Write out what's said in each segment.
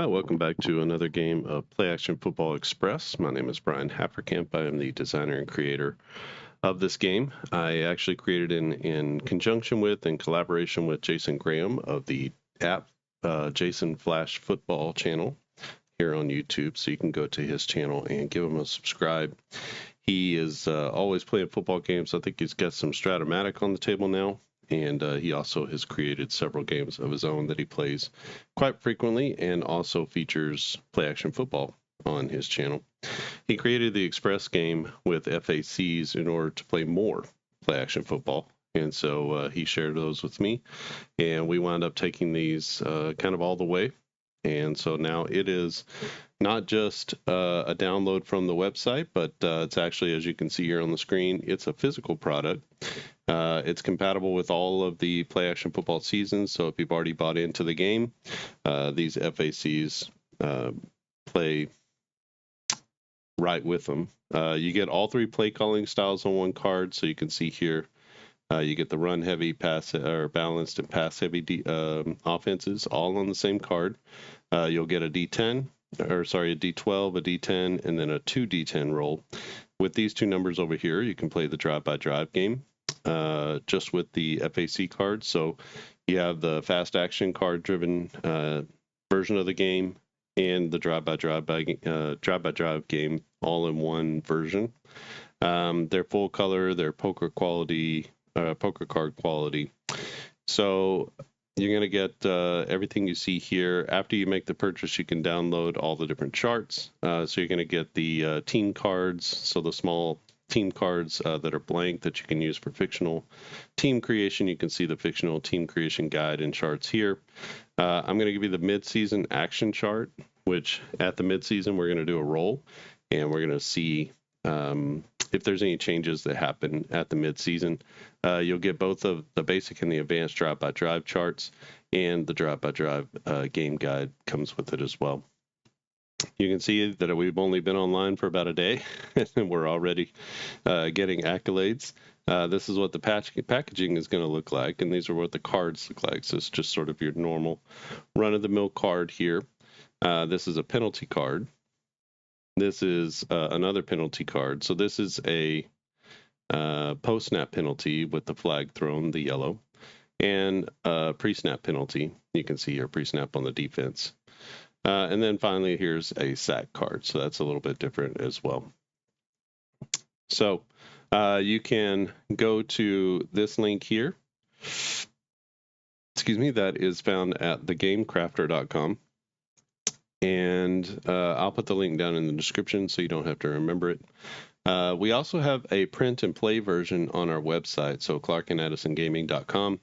Hi, welcome back to another game of Play Action Football Express. My name is Brian Hafferkamp. I am the designer and creator of this game. I actually created in conjunction with and collaboration with Jason Graham of the app Jason Flash Football channel here on YouTube. So you can go to his channel and give him a subscribe. He is always playing football games. I think he's got some Stratomatic on the table now. And he also has created several games of his own that he plays quite frequently and also features play action football on his channel. He created the Express game with FACs in order to play more play action football. And so he shared those with me. And we wound up taking these kind of all the way. And so now it is not just a download from the website, but it's actually, as you can see here on the screen, it's a physical product. It's compatible with all of the play action football seasons. So if you've already bought into the game, these FACs play right with them. You get all three play calling styles on one card. So you can see here, you get the run heavy, pass or balanced and pass heavy offenses all on the same card. You'll get a D10, or sorry, a D12, a D10, and then a 2 D10 roll. With these two numbers over here, you can play the drive-by-drive game just with the FAC cards. So you have the fast action card-driven version of the game and the drive-by-drive game all in one version. They're full color, they're poker card quality. So you're going to get everything you see here. After you make the purchase, you can download all the different charts. So you're going to get the team cards, so the small team cards that are blank that you can use for fictional team creation. You can see the fictional team creation guide and charts here. I'm going to give you the mid-season action chart, which at the mid-season we're going to do a roll, and we're going to see if there's any changes that happen at the mid-season. You'll get both of the basic and the advanced drive-by-drive charts, and the drive-by-drive game guide comes with it as well. You can see that we've only been online for about a day, and we're already getting accolades. This is what the packaging is going to look like, and these are what the cards look like. So it's just sort of your normal run-of-the-mill card here. This is a penalty card. This is another penalty card. So this is a post-snap penalty with the flag thrown, the yellow, and a pre-snap penalty. You can see here pre-snap on the defense. And then finally, here's a sack card. So that's a little bit different as well. So you can go to this link here. Excuse me, that is found at thegamecrafter.com. And I'll put the link down in the description so you don't have to remember it. We also have a print and play version on our website, so clarkandaddisongaming.com,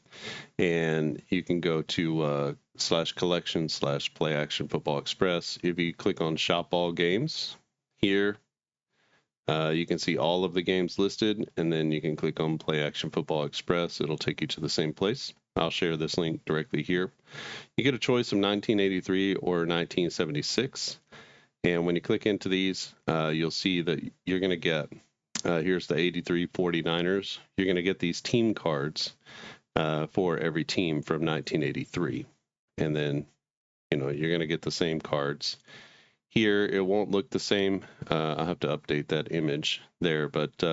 and you can go to /collection/play action football express. If you click on shop all games here, you can see all of the games listed, and then you can click on play action football express. It'll take you to the same place. I'll share this link directly here. You get a choice of 1983 or 1976. And when you click into these, you'll see that you're going to get, here's the 83 49ers. You're going to get these team cards for every team from 1983. And then, you're going to get the same cards. Here, it won't look the same. I'll have to update that image there, but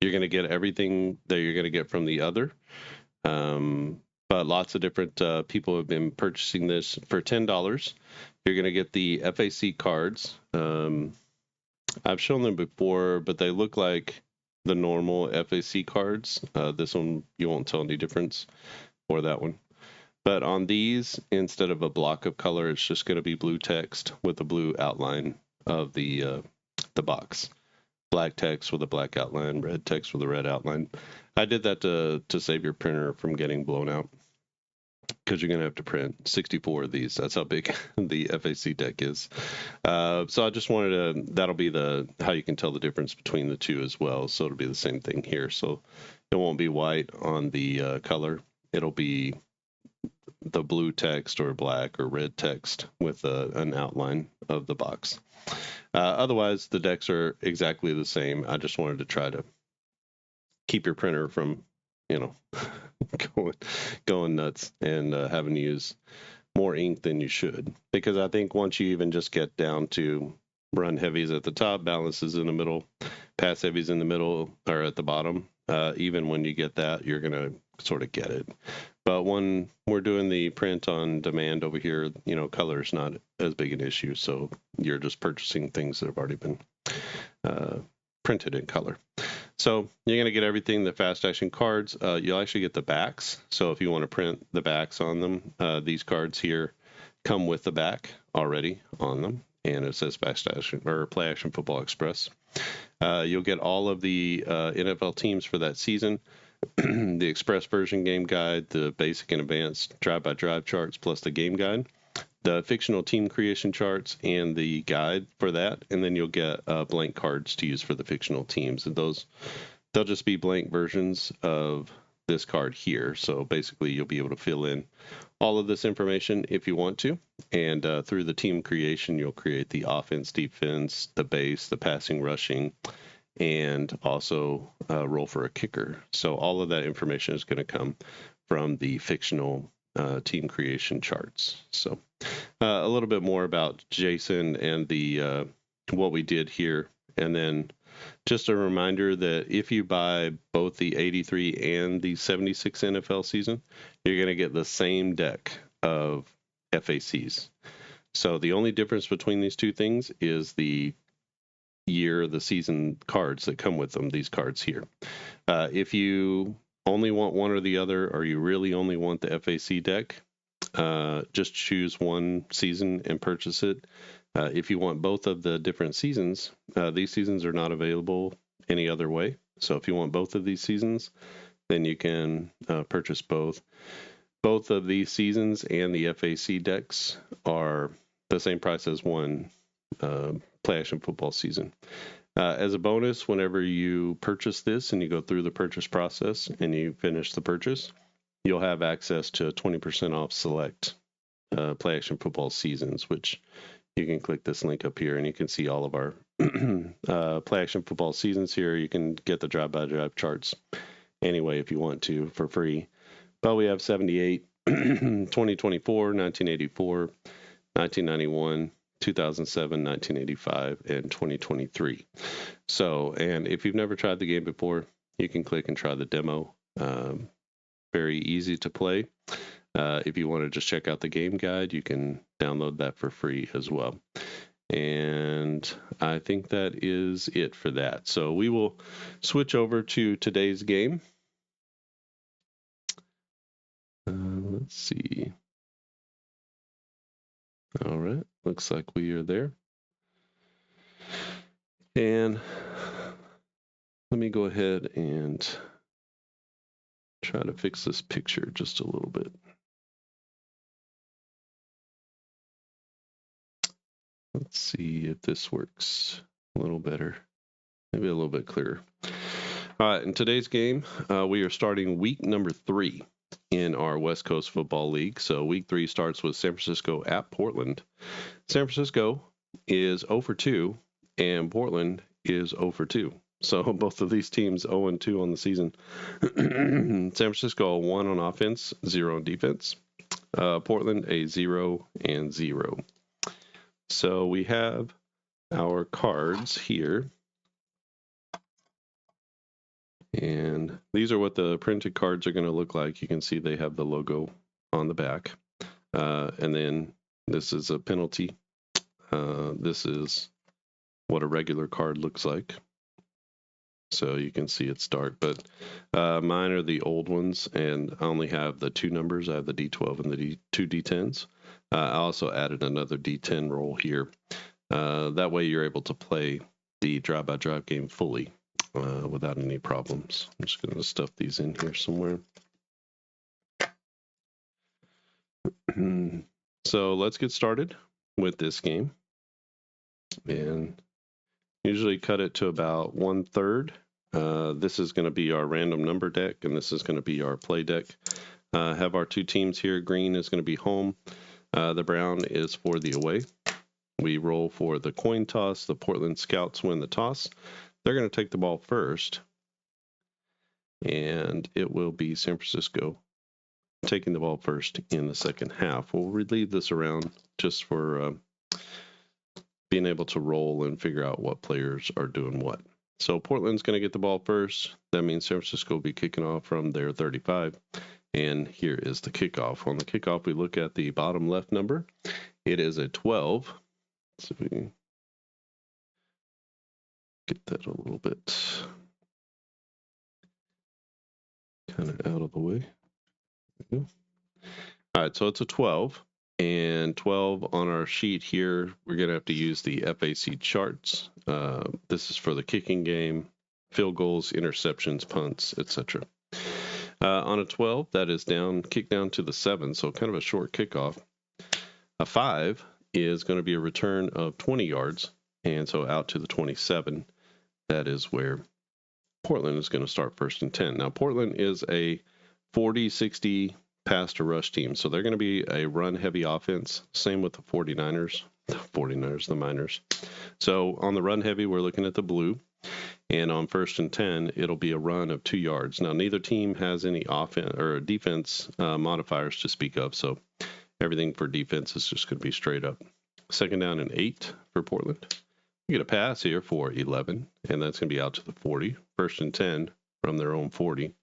you're going to get everything that you're going to get from the other. But lots of different people have been purchasing this for $10. You're going to get the FAC cards. I've shown them before, but they look like the normal FAC cards. This one, you won't tell any difference, or that one. But on these, instead of a block of color, it's just going to be blue text with a blue outline of the box. Black text with a black outline, red text with a red outline. I did that to save your printer from getting blown out, because you're going to have to print 64 of these. That's how big the FAC deck is. So I just wanted to, that'll be how you can tell the difference between the two as well. So it'll be the same thing here. So it won't be white on the color. It'll be the blue text or black or red text with an outline of the box. Otherwise, the decks are exactly the same. I just wanted to try to keep your printer from, going nuts and having to use more ink than you should, because I think once you even just get down to run heavies at the top, balances in the middle, pass heavies in the middle or at the bottom, even when you get that, you're going to sort of get it. But when we're doing the print on demand over here, color is not as big an issue. So you're just purchasing things that have already been printed in color. So you're going to get everything, the fast action cards. You'll actually get the backs. So if you want to print the backs on them, these cards here come with the back already on them. And it says fast action or play action football express. You'll get all of the NFL teams for that season, the express version game guide, the basic and advanced drive-by-drive charts, plus the game guide, the fictional team creation charts, and the guide for that. And then you'll get blank cards to use for the fictional teams. And they'll just be blank versions of this card here. So basically, you'll be able to fill in all of this information if you want to. And through the team creation, you'll create the offense, defense, the base, the passing, rushing, and also roll for a kicker. So all of that information is going to come from the fictional team creation charts. So a little bit more about Jason and the what we did here. And then just a reminder that if you buy both the 83 and the 76 NFL season, you're going to get the same deck of FACs. So the only difference between these two things is the year, the season cards that come with them, these cards here. If you only want one or the other, or you really only want the FAC deck, just choose one season and purchase it. If you want both of the different seasons, these seasons are not available any other way. So if you want both of these seasons, then you can purchase both. Both of these seasons and the FAC decks are the same price as one play action football season. As a bonus, whenever you purchase this and you go through the purchase process and you finish the purchase, you'll have access to 20% off select play action football seasons, which you can click this link up here and you can see all of our play action football seasons here. You can get the drive-by-drive charts anyway if you want to for free. But we have 78, 2024, 1984, 1991, 2007, 1985, and 2023. So, and if you've never tried the game before, you can click and try the demo. Very easy to play. If you want to just check out the game guide, you can download that for free as well. And I think that is it for that. So we will switch over to today's game. Let's see. All right, looks like we are there. And let me go ahead and try to fix this picture just a little bit. Let's see if this works a little better, maybe a little bit clearer. All right, in today's game, we are starting week number 3 in our West Coast Football League. So week 3 starts with San Francisco at Portland. San Francisco is 0-2, and Portland is 0-2. So both of these teams 0-2 on the season. San Francisco 1 on offense, 0 on defense. Portland a 0-0. So we have our cards here. And these are what the printed cards are going to look like. You can see they have the logo on the back. And then this is a penalty. This is what a regular card looks like. So you can see it's dark, but mine are the old ones, and I only have the 2 numbers. I have the D12 and the 2 D10s. I also added another D10 roll here. That way you're able to play the drive-by-drive game fully without any problems. I'm just going to stuff these in here somewhere. So let's get started with this game. And usually cut it to about 1/3. This is going to be our random number deck, and this is going to be our play deck. Have our 2 teams here. Green is going to be home. The brown is for the away. We roll for the coin toss. The Portland Scouts win the toss. They're going to take the ball first, and it will be San Francisco taking the ball first in the second half. We'll relieve this around just for being able to roll and figure out what players are doing what. So Portland's going to get the ball first. That means San Francisco will be kicking off from their 35. And here is the kickoff. On the kickoff, we look at the bottom left number. It is a 12. So if we can get that a little bit kind of out of the way. There we go. All right, so it's a 12. And 12 on our sheet here, we're going to have to use the FAC charts. This is for the kicking game, field goals, interceptions, punts, etc. On a 12, that is kick down to the 7, so kind of a short kickoff. A 5 is going to be a return of 20 yards, and so out to the 27. That is where Portland is going to start first and 10. Now, Portland is a 40-60 pass to rush team, so they're going to be a run-heavy offense. Same with the 49ers. The Miners. So on the run-heavy, we're looking at the blue. And on first and 10, it'll be a run of 2 yards. Now, neither team has any offense or defense modifiers to speak of, so everything for defense is just going to be straight up. Second down and 8 for Portland. We get a pass here for 11, and that's going to be out to the 40. First and 10 from their own 40.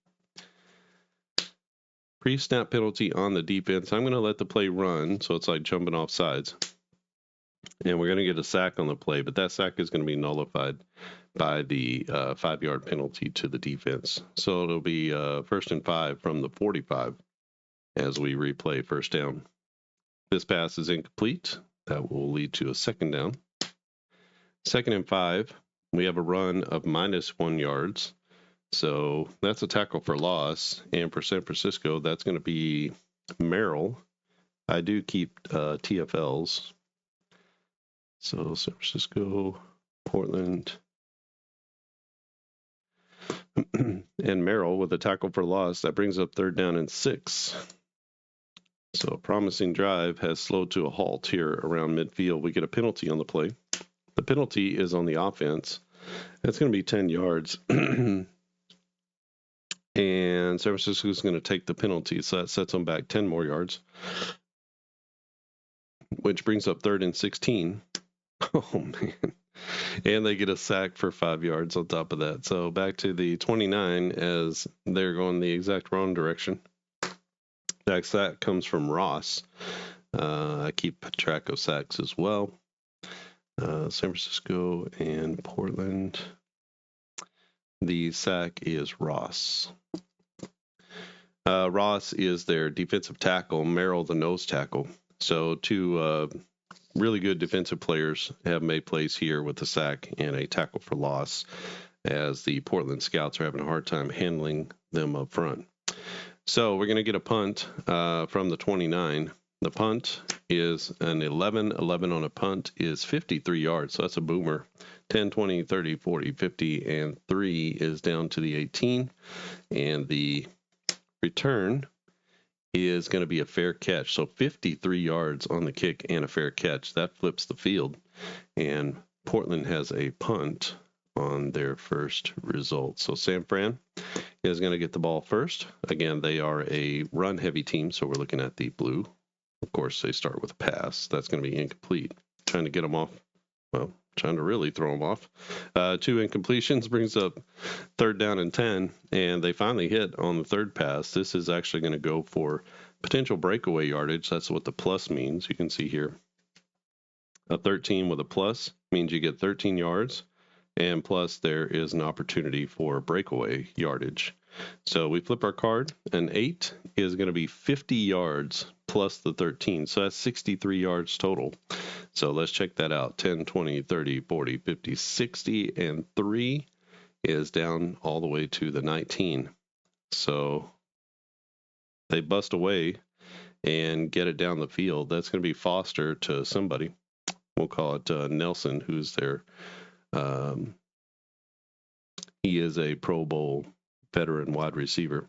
Pre-snap penalty on the defense. I'm going to let the play run, so it's like jumping off sides. And we're going to get a sack on the play, but that sack is going to be nullified by the 5-yard penalty to the defense. So it'll be first and 5 from the 45 as we replay first down. This pass is incomplete. That will lead to a second down. Second and 5, we have a run of -1 yards. So that's a tackle for loss. And for San Francisco, that's going to be Merrill. I do keep TFLs. So San Francisco, Portland, and Merrill with a tackle for loss. That brings up third down and 6. So a promising drive has slowed to a halt here around midfield. We get a penalty on the play. The penalty is on the offense. That's going to be 10 yards. And San Francisco is going to take the penalty, so that sets them back 10 more yards, which brings up third and 16. Oh, man. And they get a sack for 5 yards on top of that. So back to the 29 as they're going the exact wrong direction. That sack comes from Ross. I keep track of sacks as well. San Francisco and Portland. The sack is Ross. Ross is their defensive tackle, Merrill the nose tackle. So two really good defensive players have made plays here with a sack and a tackle for loss, as the Portland Scouts are having a hard time handling them up front. So we're going to get a punt from the 29. The punt is an 11. 11 on a punt is 53 yards, so that's a boomer. 10, 20, 30, 40, 50, and 3 is down to the 18. And the return is going to be a fair catch. So 53 yards on the kick and a fair catch. That flips the field. And Portland has a punt on their first result. So San Fran is going to get the ball first. Again, they are a run-heavy team, so we're looking at the blue. Of course, they start with a pass. That's going to be incomplete. Trying to get them off. Well, trying to really throw them off. 2 incompletions brings up third down and 10, and they finally hit on the third pass. This is actually going to go for potential breakaway yardage. That's what the plus means. You can see here. A 13 with a plus means you get 13 yards, and plus there is an opportunity for breakaway yardage. So we flip our card. An 8 is going to be 50 yards plus the 13. So that's 63 yards total. So let's check that out. 10, 20, 30, 40, 50, 60, and 3 is down all the way to the 19. So they bust away and get it down the field. That's going to be Foster to somebody. We'll call it Nelson, who's their he is a Pro Bowl veteran wide receiver.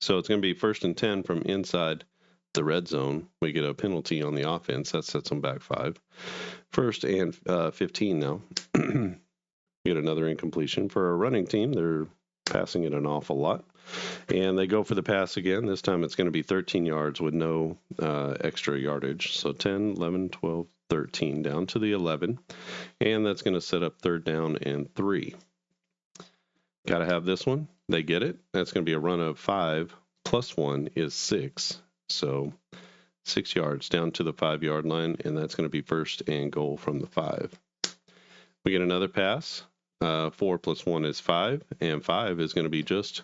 So it's going to be first and 10 from inside the red zone. We get a penalty on the offense. That sets them back 5. First and 15 now. Get another incompletion. For a running team, they're passing it an awful lot. And they go for the pass again. This time it's going to be 13 yards with no extra yardage. So 10, 11, 12, 13 down to the 11. And that's going to set up 3rd down and 3. Got to have this one. They get it. That's going to be a run of 5 plus 1 is 6. So 6 yards down to the 5-yard line, and that's going to be 1st and goal from the 5. We get another pass. 4 plus 1 is 5, and 5 is going to be just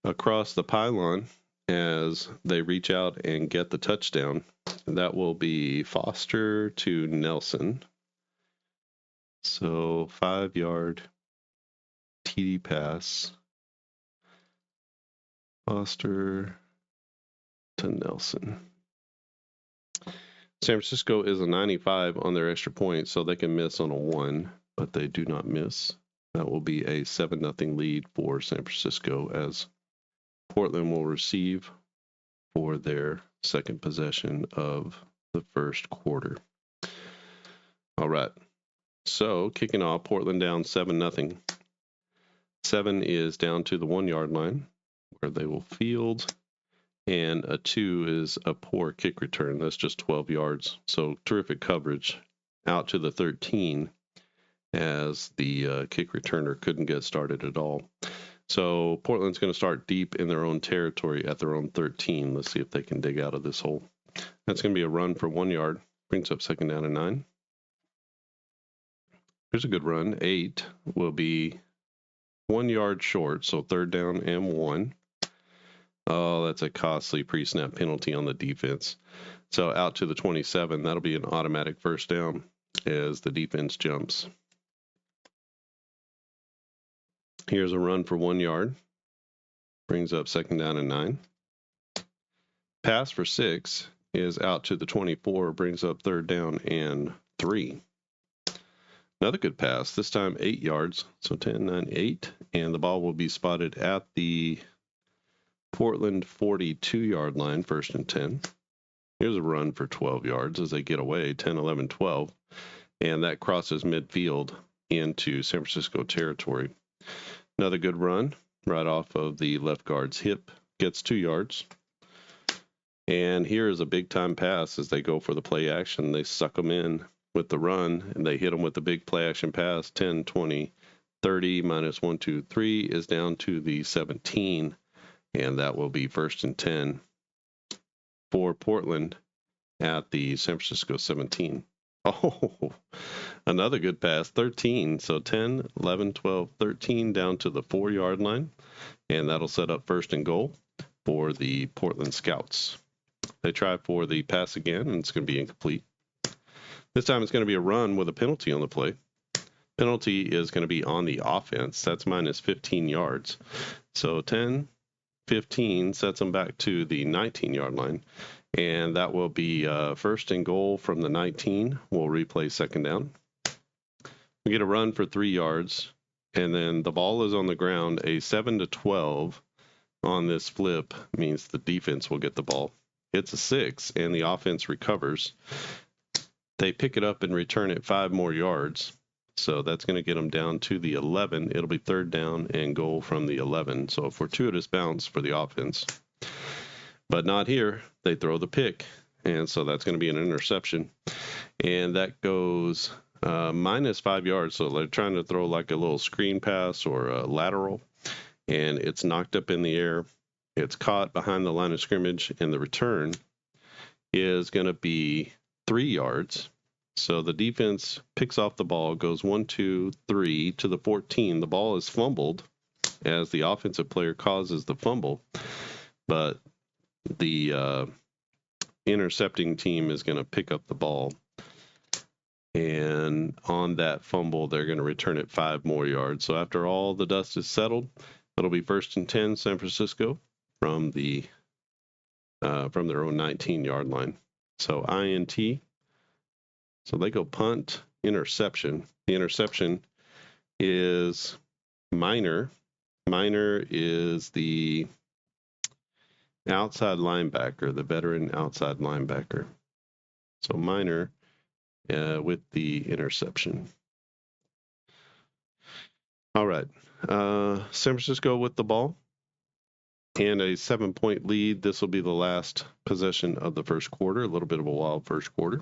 across the pylon as they reach out and get the touchdown. That will be Foster to Nelson. So 5-yard TD pass. Foster to Nelson. San Francisco is a 95 on their extra point, so they can miss on a 1, but they do not miss. That will be a 7-0 lead for San Francisco as Portland will receive for their second possession of the first quarter. All right. So kicking off, Portland down 7-0. 7 is down to the 1-yard line where they will field. And a 2 is a poor kick return. That's just 12 yards. So terrific coverage out to the 13 as the kick returner couldn't get started at all. So Portland's going to start deep in their own territory at their own 13. Let's see if they can dig out of this hole. That's going to be a run for 1 yard. Brings up 2nd down and 9. Here's a good run. 8 will be 1 yard short, so 3rd down and 1. Oh, that's a costly pre-snap penalty on the defense. So out to the 27, that'll be an automatic 1st down as the defense jumps. Here's a run for 1 yard. Brings up 2nd down and 9. Pass for 6 is out to the 24, brings up 3rd down and 3. Another good pass, this time 8 yards, so 10, 9, 8, and the ball will be spotted at the Portland 42-yard line, 1st and 10. Here's a run for 12 yards as they get away, 10, 11, 12, and that crosses midfield into San Francisco territory. Another good run right off of the left guard's hip, gets 2 yards. And here is a big-time pass as they go for the play action. They suck them in with the run, and they hit them with the big play action pass. 10, 20, 30, minus 1, 2, 3 is down to the 17, and that will be 1st and 10 for Portland at the San Francisco 17. Oh, another good pass, 13. So 10, 11, 12, 13 down to the 4-yard line, and that'll set up 1st and goal for the Portland Scouts. They try for the pass again, and it's going to be incomplete. This time it's going to be a run with a penalty on the play. Penalty is going to be on the offense. That's minus 15 yards. So 10, 15 sets them back to the 19-yard line. And that will be 1st and goal from the 19. We'll replay 2nd down. We get a run for 3 yards. And then the ball is on the ground. A 7-12 on this flip means the defense will get the ball. It's a 6, and the offense recovers. They pick it up and return it 5 more yards. So that's going to get them down to the 11. It'll be 3rd down and goal from the 11. So a fortuitous bounce for the offense. But not here. They throw the pick. And so that's going to be an interception. And that goes minus 5 yards. So they're trying to throw like a little screen pass or a lateral. And it's knocked up in the air. It's caught behind the line of scrimmage. And the return is going to be 3 yards. So the defense picks off the ball, goes 1, 2, 3 to the 14. The ball is fumbled as the offensive player causes the fumble. But the intercepting team is going to pick up the ball. And on that fumble, they're going to return it 5 more yards. So after all the dust is settled, it'll be 1st and 10 San Francisco from their own 19-yard line. So INT. So they go punt, interception. The interception is Minor. Minor is the outside linebacker, the veteran outside linebacker. So Minor with the interception. All right. San Francisco with the ball. and a 7-point lead. This will be the last possession of the first quarter. A little bit of a wild first quarter.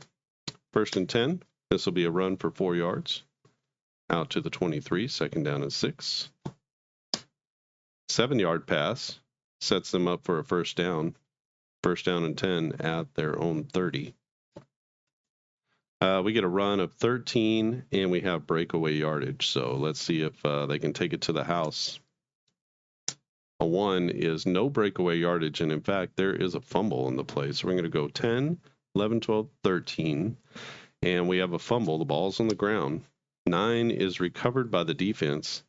1st and 10. This will be a run for 4 yards. Out to the 23, 2nd down and 6. 7-yard pass sets them up for a first down. 1st down and 10 at their own 30. We get a run of 13, and we have breakaway yardage. So let's see if they can take it to the house. A 1 is no breakaway yardage, and in fact, there is a fumble in the play. So we're going to go 10, 11, 12, 13, and we have a fumble. The ball's on the ground. 9 is recovered by the defense,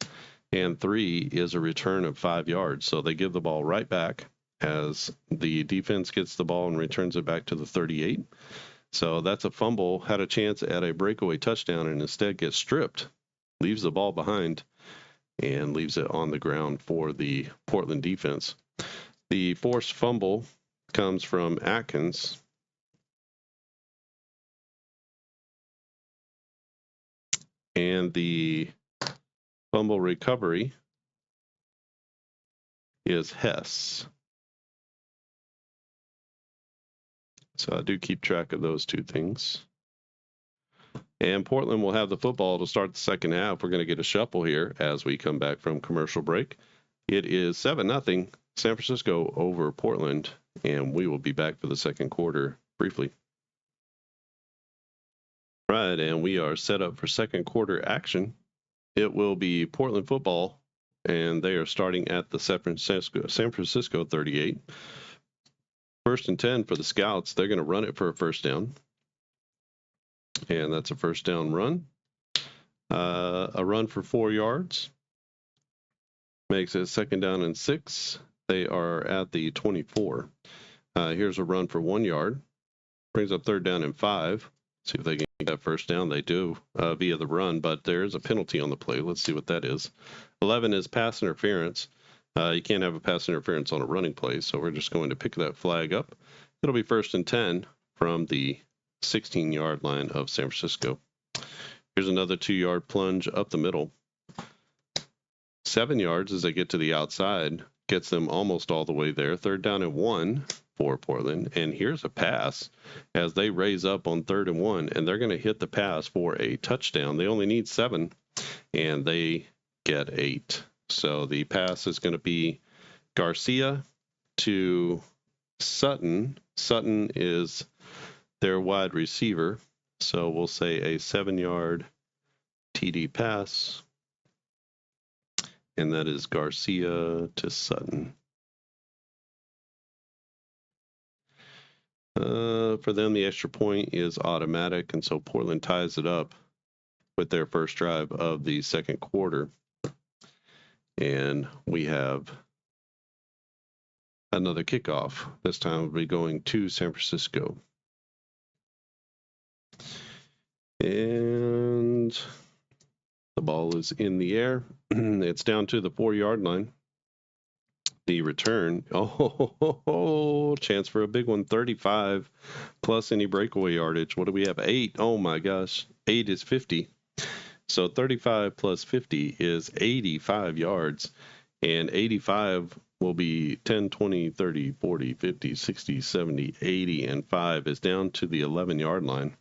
and 3 is a return of 5 yards. So they give the ball right back as the defense gets the ball and returns it back to the 38. So that's a fumble. Had a chance at a breakaway touchdown and instead gets stripped, leaves the ball behind, and leaves it on the ground for the Portland defense. The forced fumble comes from Atkins. And the fumble recovery is Hess. So I do keep track of those two things. And Portland will have the football to start the second half. We're going to get a shuffle here as we come back from commercial break. It is 7-0 San Francisco over Portland, and we will be back for the second quarter briefly. Right, and we are set up for second quarter action. It will be Portland football, and they are starting at the San Francisco 38. 1st and 10 for the Scouts. They're going to run it for a first down. And that's a first down run. A run for 4 yards. Makes it 2nd down and 6. They are at the 24. Here's a run for 1 yard. Brings up 3rd down and 5. See if they can get that first down. They do via the run, but there's a penalty on the play. Let's see what that is. 11 is pass interference. You can't have a pass interference on a running play, so we're just going to pick that flag up. It'll be 1st and 10 from the 16-yard line of San Francisco. Here's another 2-yard plunge up the middle. 7 yards as they get to the outside. Gets them almost all the way there. 3rd down and 1 for Portland. And here's a pass as they raise up on 3rd and 1, and they're going to hit the pass for a touchdown. They only need 7, and they get 8. So the pass is going to be Garcia to Sutton. Sutton is their wide receiver. So we'll say a 7-yard TD pass. And that is Garcia to Sutton. For them, the extra point is automatic, and so Portland ties it up with their first drive of the second quarter. And we have another kickoff. This time we'll be going to San Francisco. And the ball is in the air. It's down to the 4-yard line. The return, chance for a big one, 35 plus any breakaway yardage. What do we have? 8. Oh my gosh, 8 is 50. So 35 plus 50 is 85 yards, and 85 will be 10, 20, 30, 40, 50, 60, 70, 80, and 5 is down to the 11-yard line.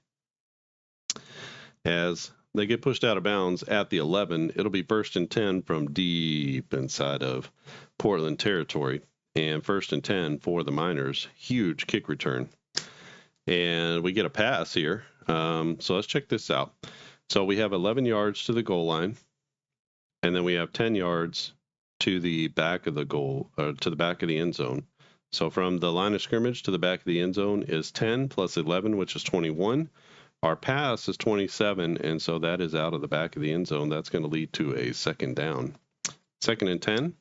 As they get pushed out of bounds at the 11, it'll be 1st and 10 from deep inside of Portland territory, and 1st and 10 for the Miners. Huge kick return. And we get a pass here. So let's check this out. So we have 11 yards to the goal line, and then we have 10 yards to the back of the goal, to the back of the end zone. So from the line of scrimmage to the back of the end zone is 10 plus 11, which is 21. Our pass is 27, and so that is out of the back of the end zone. That's going to lead to a 2nd down. 2nd and 10,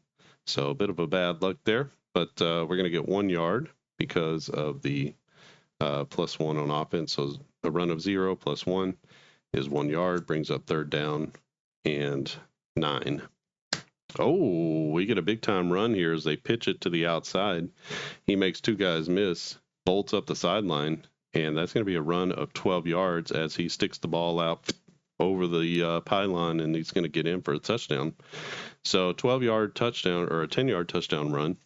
so a bit of a bad luck there, but we're going to get 1 yard because of the +1 on offense. So a run of 0 plus 1 is 1 yard, brings up 3rd down and 9. Oh, we get a big-time run here as they pitch it to the outside. He makes 2 guys miss, bolts up the sideline, and that's going to be a run of 12 yards as he sticks the ball out over the pylon, and he's going to get in for a touchdown. So 12-yard touchdown, or a 10-yard touchdown run.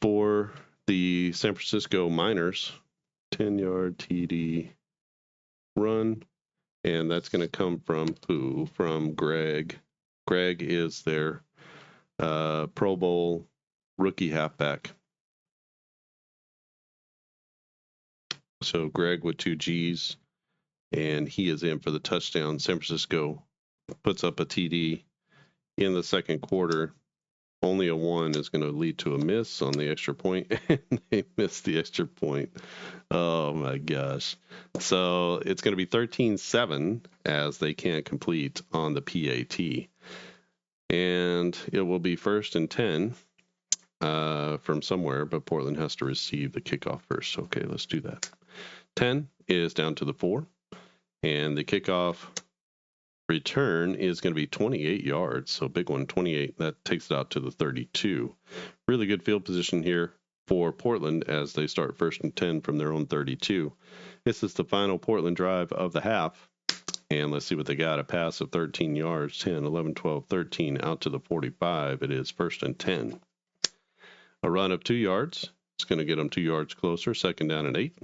For the San Francisco Miners, 10-yard TD run, and that's going to come from who? From Greg. Greg is their Pro Bowl rookie halfback. So Greg with 2 G's, and he is in for the touchdown. San Francisco puts up a TD in the second quarter. Only a 1 is going to lead to a miss on the extra point, and they missed the extra point. Oh, my gosh. So it's going to be 13-7 as they can't complete on the PAT. And it will be 1st and 10 from somewhere, but Portland has to receive the kickoff first. Okay, let's do that. 10 is down to the 4, and the kickoff return is going to be 28 yards. So big one, 28. That takes it out to the 32. Really good field position here for Portland as they start 1st and 10 from their own 32. This is the final Portland drive of the half. And let's see what they got. A pass of 13 yards, 10, 11, 12, 13, out to the 45. It is 1st and 10. A run of 2 yards. It's going to get them 2 yards closer, 2nd down and 8.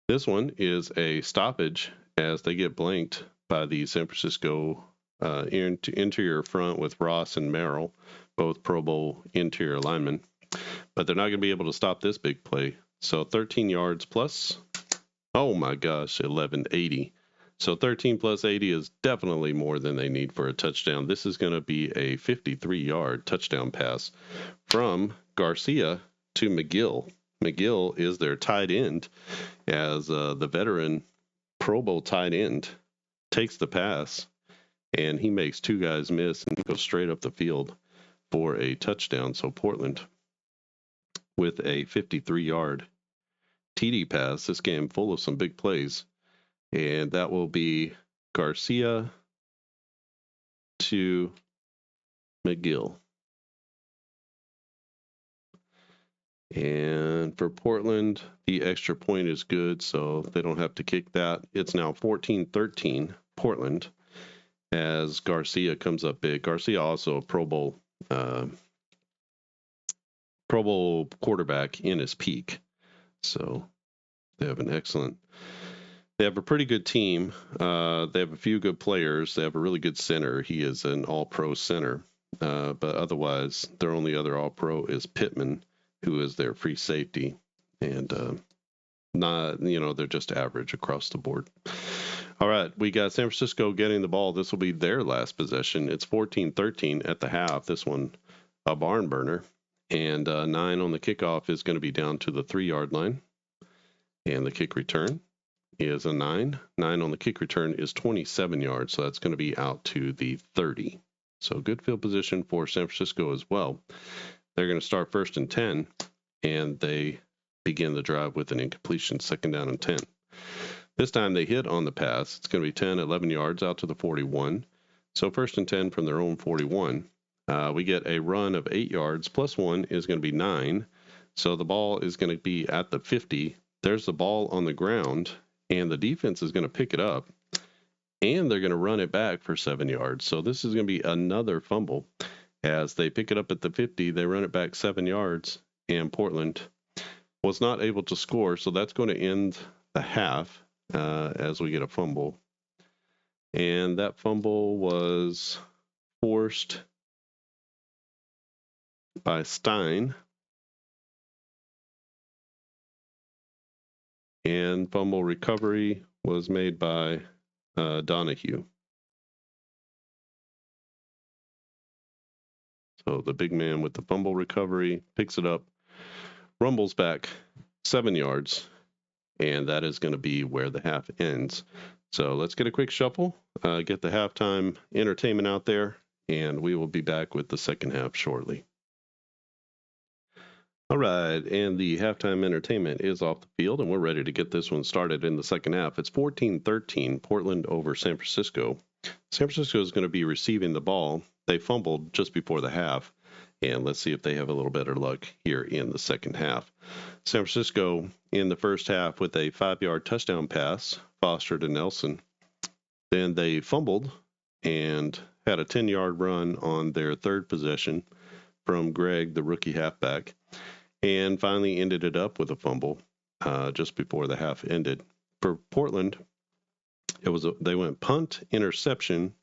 This one is a stoppage as they get blanked by the San Francisco interior front with Ross and Merrill, both Pro Bowl interior linemen. But they're not going to be able to stop this big play. So 13 yards plus, oh my gosh, 1180. So 13 plus 80 is definitely more than they need for a touchdown. This is going to be a 53-yard touchdown pass from Garcia to McGill. McGill is their tight end as the veteran Pro Bowl tight end takes the pass, and he makes 2 guys miss and goes straight up the field for a touchdown. So Portland with a 53-yard TD pass. This game full of some big plays, and that will be Garcia to McGill. And for Portland, the extra point is good, so they don't have to kick that. It's now 14-13 Portland as Garcia comes up big. Garcia also a Pro Bowl quarterback in his peak. So they have they have a pretty good team. They have a few good players. They have a really good center. He is an all-pro center. But otherwise, their only other all-pro is Pittman, who is their free safety. And they're just average across the board. All right, we got San Francisco getting the ball. This will be their last possession. It's 14-13 at the half. This one, a barn burner. And 9 on the kickoff is going to be down to the 3-yard line. And the kick return is a 9. 9 on the kick return is 27 yards. So that's going to be out to the 30. So good field position for San Francisco as well. They're going to start 1st and 10, and they begin the drive with an incompletion, 2nd down and 10. This time they hit on the pass. It's going to be 10, 11 yards out to the 41. So 1st and 10 from their own 41. We get a run of 8 yards plus 1 is going to be 9. So the ball is going to be at the 50. There's the ball on the ground, and the defense is going to pick it up, and they're going to run it back for 7 yards. So this is going to be another fumble. As they pick it up at the 50, they run it back 7 yards, and Portland was not able to score. So that's going to end the half as we get a fumble. And that fumble was forced by Stein. And fumble recovery was made by Donahue. So the big man with the fumble recovery picks it up, rumbles back 7 yards, and that is going to be where the half ends. So let's get a quick shuffle, get the halftime entertainment out there, and we will be back with the second half shortly. All right, and the halftime entertainment is off the field, and we're ready to get this one started in the second half. It's 14-13, Portland over San Francisco. San Francisco is going to be receiving the ball. They fumbled just before the half, and let's see if they have a little better luck here in the second half. San Francisco in the first half with a 5-yard touchdown pass, Foster to Nelson. Then they fumbled and had a 10-yard run on their third possession. from Greg, the rookie halfback, and finally ended it up with a fumble just before the half ended. For Portland, they went punt, interception,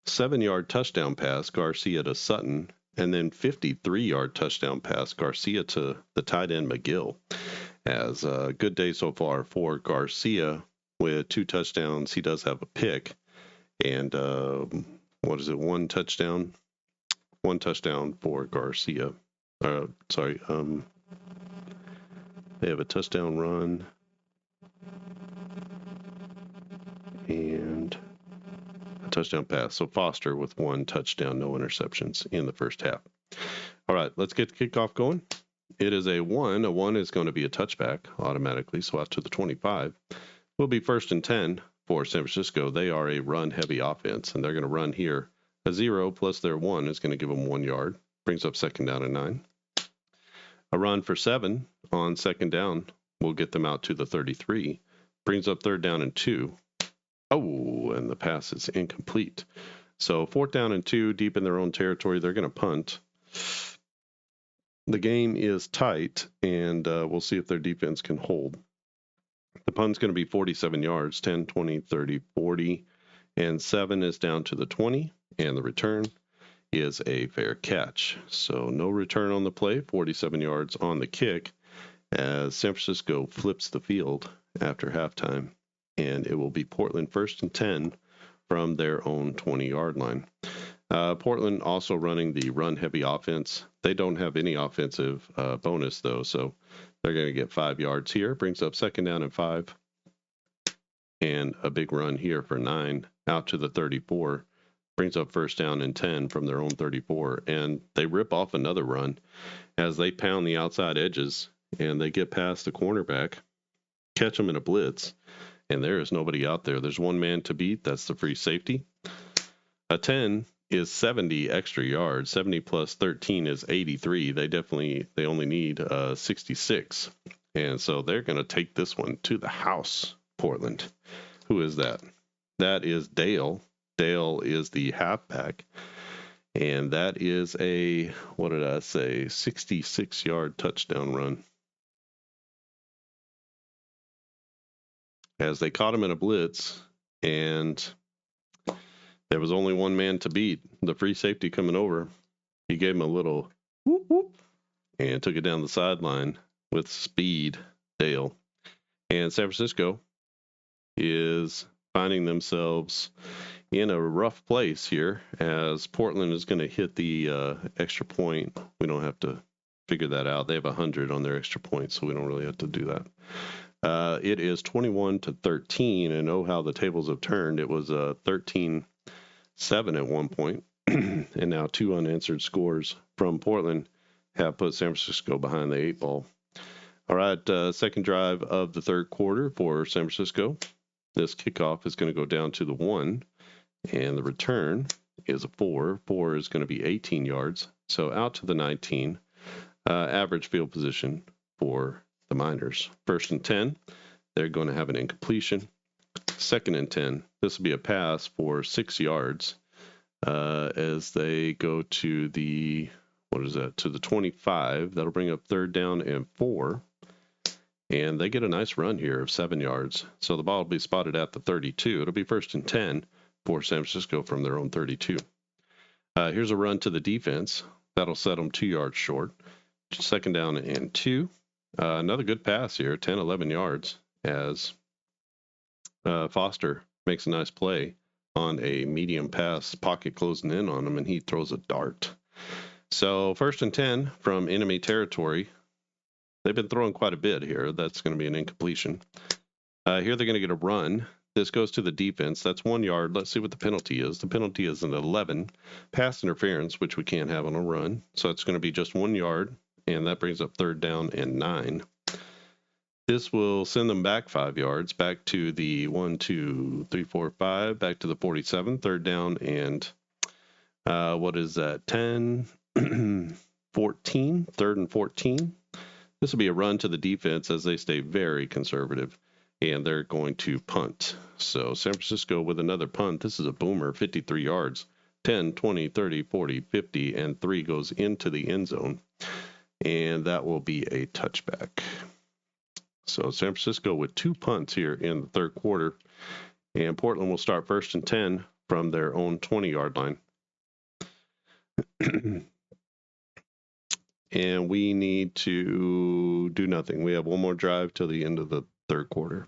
7-yard touchdown pass, Garcia to Sutton, and then 53-yard touchdown pass, Garcia to the tight end McGill. As a good day so far for Garcia with 2 touchdowns. He does have a pick, and one touchdown for Garcia. They have a touchdown run and a touchdown pass. So Foster with 1 touchdown, no interceptions in the first half. All right, let's get the kickoff going. It is a 1. A 1 is going to be a touchback automatically, so out to the 25. Will be 1st and 10 for San Francisco. They are a run-heavy offense, and they're going to run here. A 0 plus their 1 is going to give them 1 yard. Brings up 2nd down and 9. A run for 7 on 2nd down will get them out to the 33. Brings up 3rd down and 2. Oh, and the pass is incomplete. So 4th down and 2, deep in their own territory. They're going to punt. The game is tight, and we'll see if their defense can hold. The punt's going to be 47 yards, 10, 20, 30, 40, and 7 is down to the 20, and the return is a fair catch. So no return on the play, 47 yards on the kick, as San Francisco flips the field after halftime, and it will be Portland 1st and 10 from their own 20-yard line. Portland also running the run-heavy offense. They don't have any offensive bonus, though, so they're going to get 5 yards here. Brings up 2nd down and 5. And a big run here for 9 out to the 34. Brings up 1st down and 10 from their own 34. And they rip off another run as they pound the outside edges, and they get past the cornerback, catch them in a blitz, and there is nobody out there. There's one man to beat. That's the free safety. A 10 is 70 extra yards. 70 plus 13 is 83. They only need 66. And so they're going to take this one to the house, Portland. Who is that? That is Dale. Dale is the halfback. And that is a, 66-yard touchdown run. As they caught him in a blitz, and there was only one man to beat. The free safety coming over. He gave him a little whoop whoop and took it down the sideline with speed, Dale. And San Francisco is finding themselves in a rough place here as Portland is going to hit the extra point. We don't have to figure that out. They have 100 on their extra point, so we don't really have to do that. It is 21-13, and oh, how the tables have turned. It was 13-7 at one point, and now 2 unanswered scores from Portland have put San Francisco behind the 8 ball. All right, second drive of the third quarter for San Francisco. This kickoff is going to go down to the 1, and the return is a 4. 4 is going to be 18 yards, so out to the 19. Average field position for the Miners. 1st and 10, they're going to have an incompletion. 2nd and 10, this will be a pass for 6 yards as they go to the, to the 25. That'll bring up 3rd down and 4. And they get a nice run here of 7 yards. So the ball will be spotted at the 32. It'll be 1st and 10 for San Francisco from their own 32. Here's a run to the defense. That'll set them 2 yards short. 2nd down and 2. Another good pass here, 10, 11 yards, as Foster makes a nice play on a medium pass, pocket closing in on him, and he throws a dart. So 1st and 10 from enemy territory. They've been throwing quite a bit here. That's going to be an incompletion. Here they're going to get a run. This goes to the defense. That's 1 yard. Let's see what the penalty is. The penalty is an 11. Pass interference, which we can't have on a run. So it's going to be just 1 yard. And that brings up 3rd down and 9. This will send them back 5 yards, back to the 1, 2, 3, 4, 5, back to the 47, 3rd down and 10, 14, 3rd and 14. This will be a run to the defense as they stay very conservative, and they're going to punt. So San Francisco with another punt. This is a boomer, 53 yards. 10, 20, 30, 40, 50, and 3 goes into the end zone. And that will be a touchback. So San Francisco with 2 punts here in the third quarter. And Portland will start 1st and 10 from their own 20-yard line. And we need to do nothing. We have one more drive till the end of the third quarter.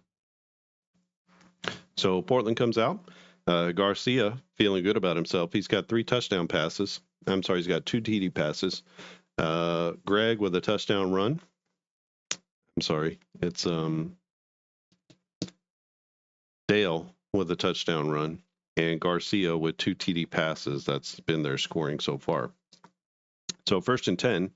So Portland comes out. Garcia feeling good about himself. He's got 3 touchdown passes. I'm sorry, he's got 2 TD passes. Greg with a touchdown run. I'm sorry, it's Dale with a touchdown run, and Garcia with 2 TD passes. That's been their scoring so far. So 1st and 10.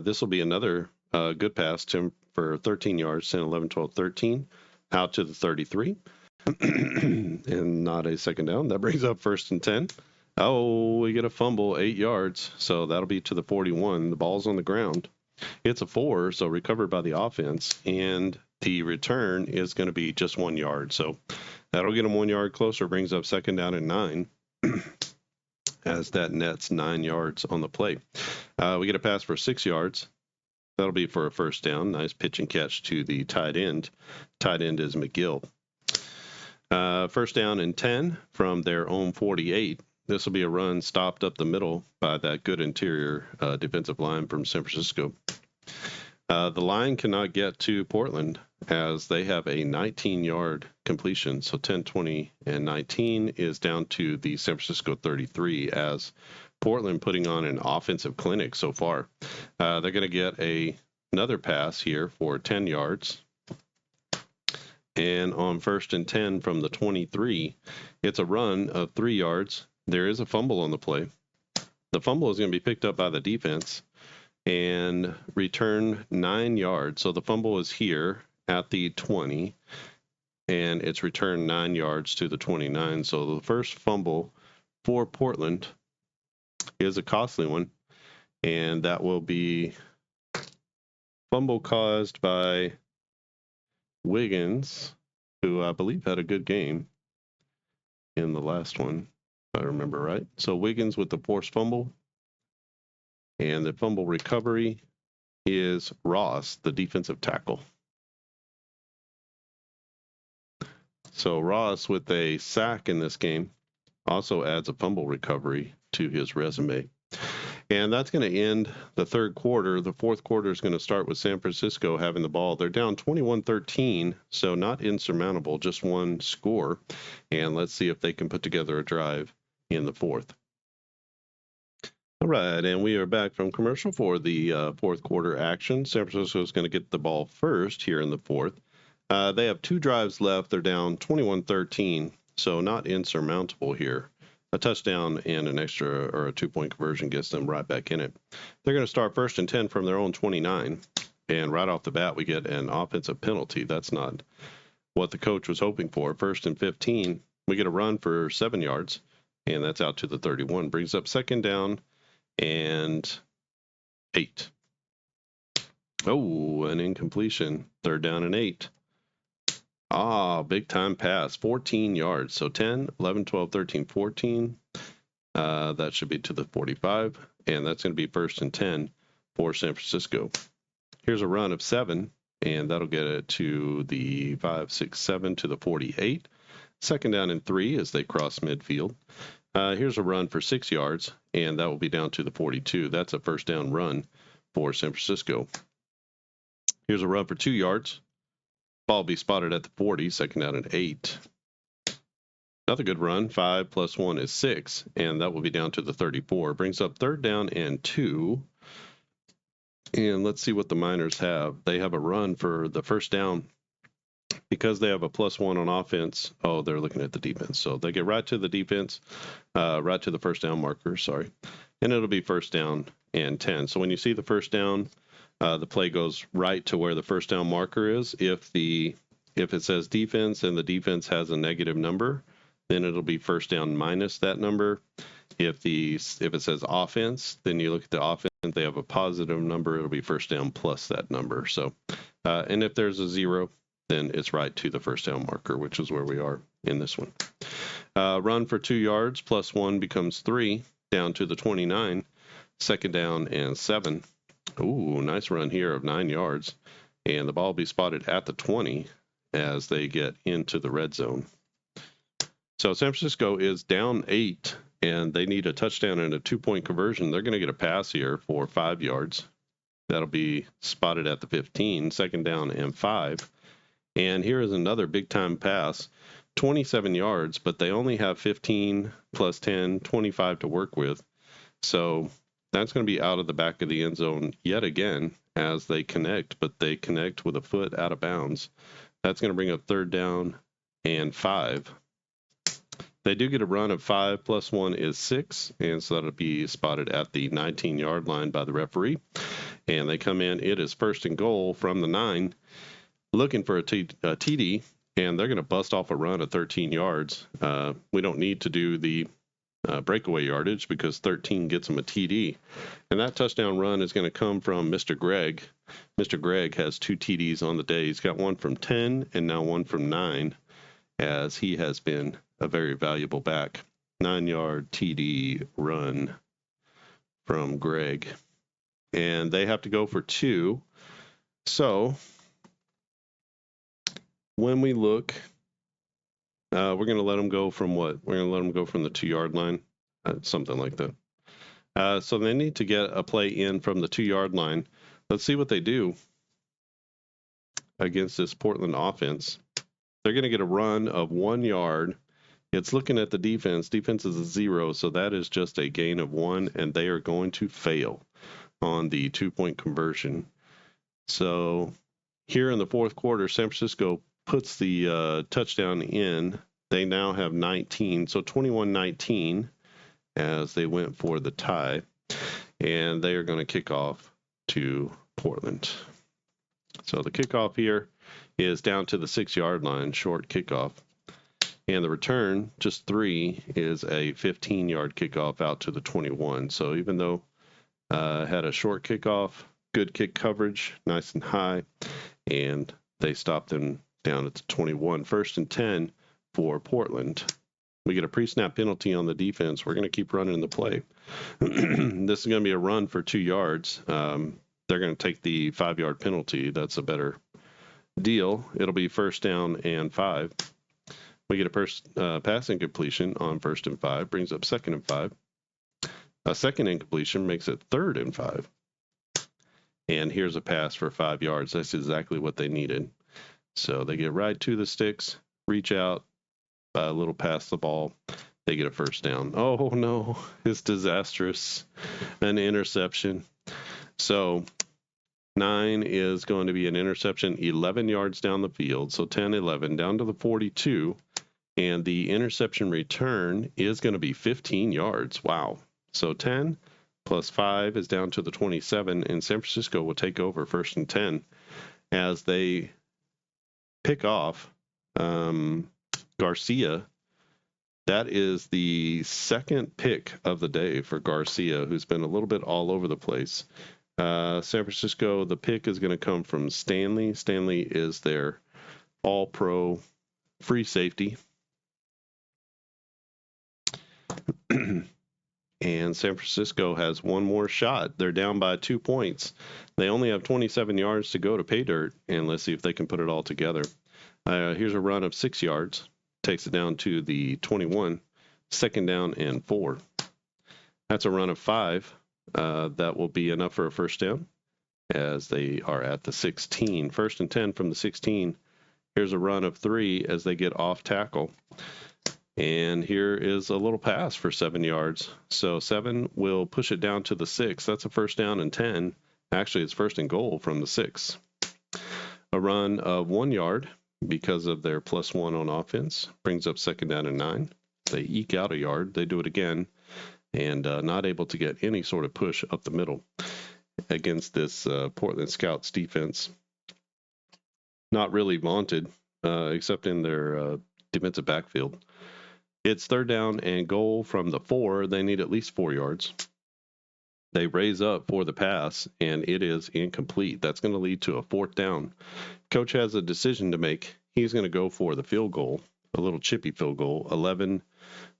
This will be another good pass, Tim, for 13 yards, 10, 11, 12, 13, out to the 33. And not a second down. That brings up 1st and 10. Oh, we get a fumble, 8 yards. So that'll be to the 41. The ball's on the ground. It's a 4, so recovered by the offense. And the return is going to be just 1 yard. So that'll get them 1 yard closer, brings up 2nd down and 9. As that nets 9 yards on the play. We get a pass for 6 yards. That'll be for a 1st down. Nice pitch and catch to the tight end. Tight end is McGill. 1st down and 10 from their own 48. This will be a run stopped up the middle by that good interior defensive line from San Francisco. The line cannot get to Portland as they have a 19-yard completion. So 10, 20, and 19 is down to the San Francisco 33 as Portland putting on an offensive clinic so far. They're going to get another pass here for 10 yards. And on 1st and 10 from the 23, it's a run of 3 yards. There is a fumble on the play. The fumble is going to be picked up by the defense and return 9 yards. So the fumble is here at the 20, and it's returned 9 yards to the 29. So the first fumble for Portland is a costly one, and that will be fumble caused by Wiggins, who I believe had a good game in the last one, if I remember right. So Wiggins with the forced fumble, and the fumble recovery is Ross, the defensive tackle. So Ross with a sack in this game also adds a fumble recovery to his resume. And that's going to end the third quarter. The fourth quarter is going to start with San Francisco having the ball. They're down 21-13, so not insurmountable, just one score. And let's see if they can put together a drive in the fourth. All right, and we are back from commercial for the fourth quarter action. San Francisco is going to get the ball first here in the fourth. They have 2 drives left. They're down 21-13, so not insurmountable here. A touchdown and an extra or a 2-point conversion gets them right back in it. They're going to start 1st and 10 from their own 29. And right off the bat, we get an offensive penalty. That's not what the coach was hoping for. 1st and 15, we get a run for 7 yards, and that's out to the 31. Brings up 2nd down and 8. Oh, an incompletion. 3rd down and 8. Big time pass, 14 yards. So 10, 11, 12, 13, 14. That should be to the 45, and that's going to be 1st and 10 for San Francisco. Here's a run of 7, and that'll get it to the 5, 6, 7 to the 48. 2nd down and 3 as they cross midfield. Here's a run for 6 yards, and that will be down to the 42. That's a 1st down run for San Francisco. Here's a run for 2 yards. Ball will be spotted at the 40, 2nd down and 8. Another good run, 5 plus 1 is 6, and that will be down to the 34. Brings up 3rd down and 2. And let's see what the Miners have. They have a run for the 1st down. Because they have a +1 on offense, they're looking at the defense. So they get right to the defense, right to the 1st down marker, sorry. And it'll be 1st down and 10. So when you see the 1st down, the play goes right to where the 1st down marker is. If it says defense and the defense has a negative number, then it'll be 1st down minus that number. If it says offense, then you look at the offense, they have a positive number, it'll be 1st down plus that number. So, and if there's a 0, then it's right to the 1st down marker, which is where we are in this one. Run for 2 yards, plus 1 becomes 3, down to the 29. Second down and 7. Ooh, nice run here of 9 yards. And the ball will be spotted at the 20 as they get into the red zone. So San Francisco is down 8, and they need a touchdown and a 2-point conversion. They're going to get a pass here for 5 yards. That'll be spotted at the 15, second down and 5. And here is another big-time pass, 27 yards, but they only have 15 plus 10, 25 to work with. So that's going to be out of the back of the end zone yet again as they connect, but they connect with a foot out of bounds. That's going to bring up third down and 5. They do get a run of 5 plus 1 is 6, and so that'll be spotted at the 19-yard line by the referee. And they come in. It is first and goal from the 9, looking for a TD, and they're going to bust off a run of 13 yards. We don't need to do the breakaway yardage because 13 gets them a TD. And that touchdown run is going to come from Mr. Gregg. Mr. Gregg has 2 TDs on the day. He's got one from 10 and now one from 9, as he has been a very valuable back. 9-yard TD run from Gregg. And they have to go for 2. So when we look, we're going to let them go from what? We're going to let them go from the 2-yard line, something like that. So they need to get a play in from the 2-yard line. Let's see what they do against this Portland offense. They're going to get a run of 1 yard. It's looking at the defense. Defense is a 0, so that is just a gain of 1, and they are going to fail on the 2-point conversion. So here in the fourth quarter, San Francisco puts the touchdown in. They now have 19, so 21-19 as they went for the tie, and they are going to kick off to Portland. So the kickoff here is down to the 6-yard line, short kickoff. And the return, just 3, is a 15-yard kickoff out to the 21. So even though had a short kickoff, good kick coverage, nice and high, and they stopped them down at the 21. First and 10 for Portland. We get a pre-snap penalty on the defense. We're going to keep running the play. This is going to be a run for 2 yards. They're going to take the 5-yard penalty. That's a better deal. It'll be first down and 5. We get a pass incompletion on first and 5, brings up second and 5. A second incompletion makes it third and 5. And here's a pass for 5 yards. That's exactly what they needed. So they get right to the sticks, reach out, a little past the ball. They get a first down. Oh, no, it's disastrous. An interception. So 9 is going to be an interception 11 yards down the field. So 10-11 down to the 42. And the interception return is going to be 15 yards. Wow. So 10 plus 5 is down to the 27, and San Francisco will take over first and 10 as they pick off Garcia. That is the second pick of the day for Garcia, who's been a little bit all over the place. San Francisco, the pick is going to come from Stanley. Stanley is their all-pro free safety. And San Francisco has one more shot. They're down by 2 points. They only have 27 yards to go to pay dirt, and let's see if they can put it all together. Here's a run of 6 yards. Takes it down to the 21. Second down and 4. That's a run of 5. That will be enough for a first down as they are at the 16. First and 10 from the 16. Here's a run of 3 as they get off tackle. And here is a little pass for 7 yards. So 7 will push it down to the 6. That's a first down and 10. Actually, it's first and goal from the 6. A run of 1 yard because of their +1 on offense. Brings up second down and 9. They eke out a yard. They do it again. And not able to get any sort of push up the middle against this Portland Scouts defense. Not really vaunted, except in their defensive backfield. It's third down and goal from the 4. They need at least 4 yards. They raise up for the pass, and it is incomplete. That's going to lead to a fourth down. Coach has a decision to make. He's going to go for the field goal. a little chippy field goal. 11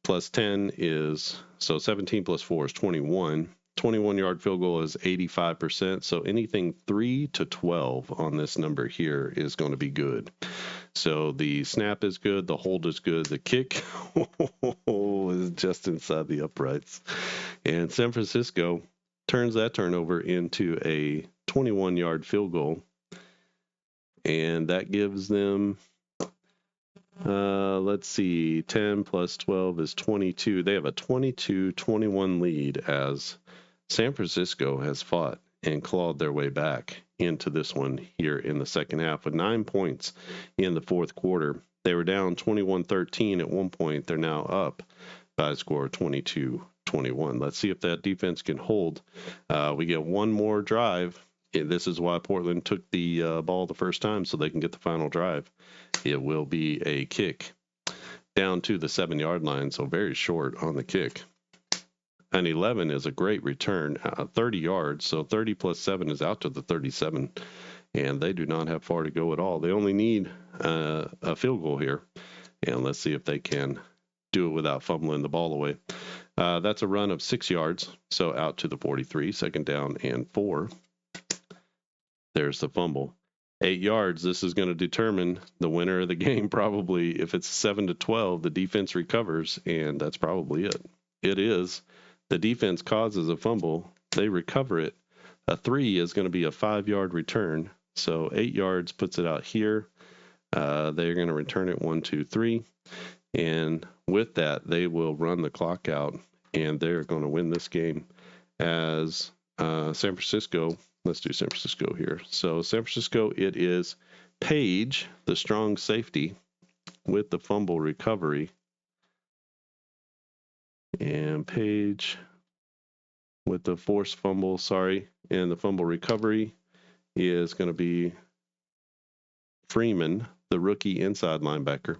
plus 10 is, so 17 plus 4 is 21. 21-yard field goal is 85%. So anything 3 to 12 on this number here is going to be good. So the snap is good, the hold is good, the kick is just inside the uprights. And San Francisco turns that turnover into a 21-yard field goal. And that gives them, let's see, 10 plus 12 is 22. They have a 22-21 lead as San Francisco has fought and clawed their way back into this one here in the second half with 9 points in the fourth quarter. They were down 21-13 at one point. They're now up by a score of 22-21. Let's see if that defense can hold. We get one more drive. This is why Portland took the ball the first time, so they can get the final drive. It will be a kick down to the 7-yard line, so very short on the kick. And 11 is a great return, 30 yards. So 30 plus 7 is out to the 37. And they do not have far to go at all. They only need a field goal here. And let's see if they can do it without fumbling the ball away. That's a run of 6 yards. So out to the 43, second down and 4. There's the fumble. 8 yards. This is going to determine the winner of the game probably. If it's 7 to 12, the defense recovers. And that's probably it. It is. The defense causes a fumble. They recover it. A 3 is going to be a 5-yard return. So 8 yards puts it out here. They're going to return it 1, 2, 3. And with that, they will run the clock out. And they're going to win this game as San Francisco. Let's do San Francisco here. So San Francisco, it is Page, the strong safety, with the fumble recovery. And Page with the forced fumble, and the fumble recovery is going to be Freeman, the rookie inside linebacker,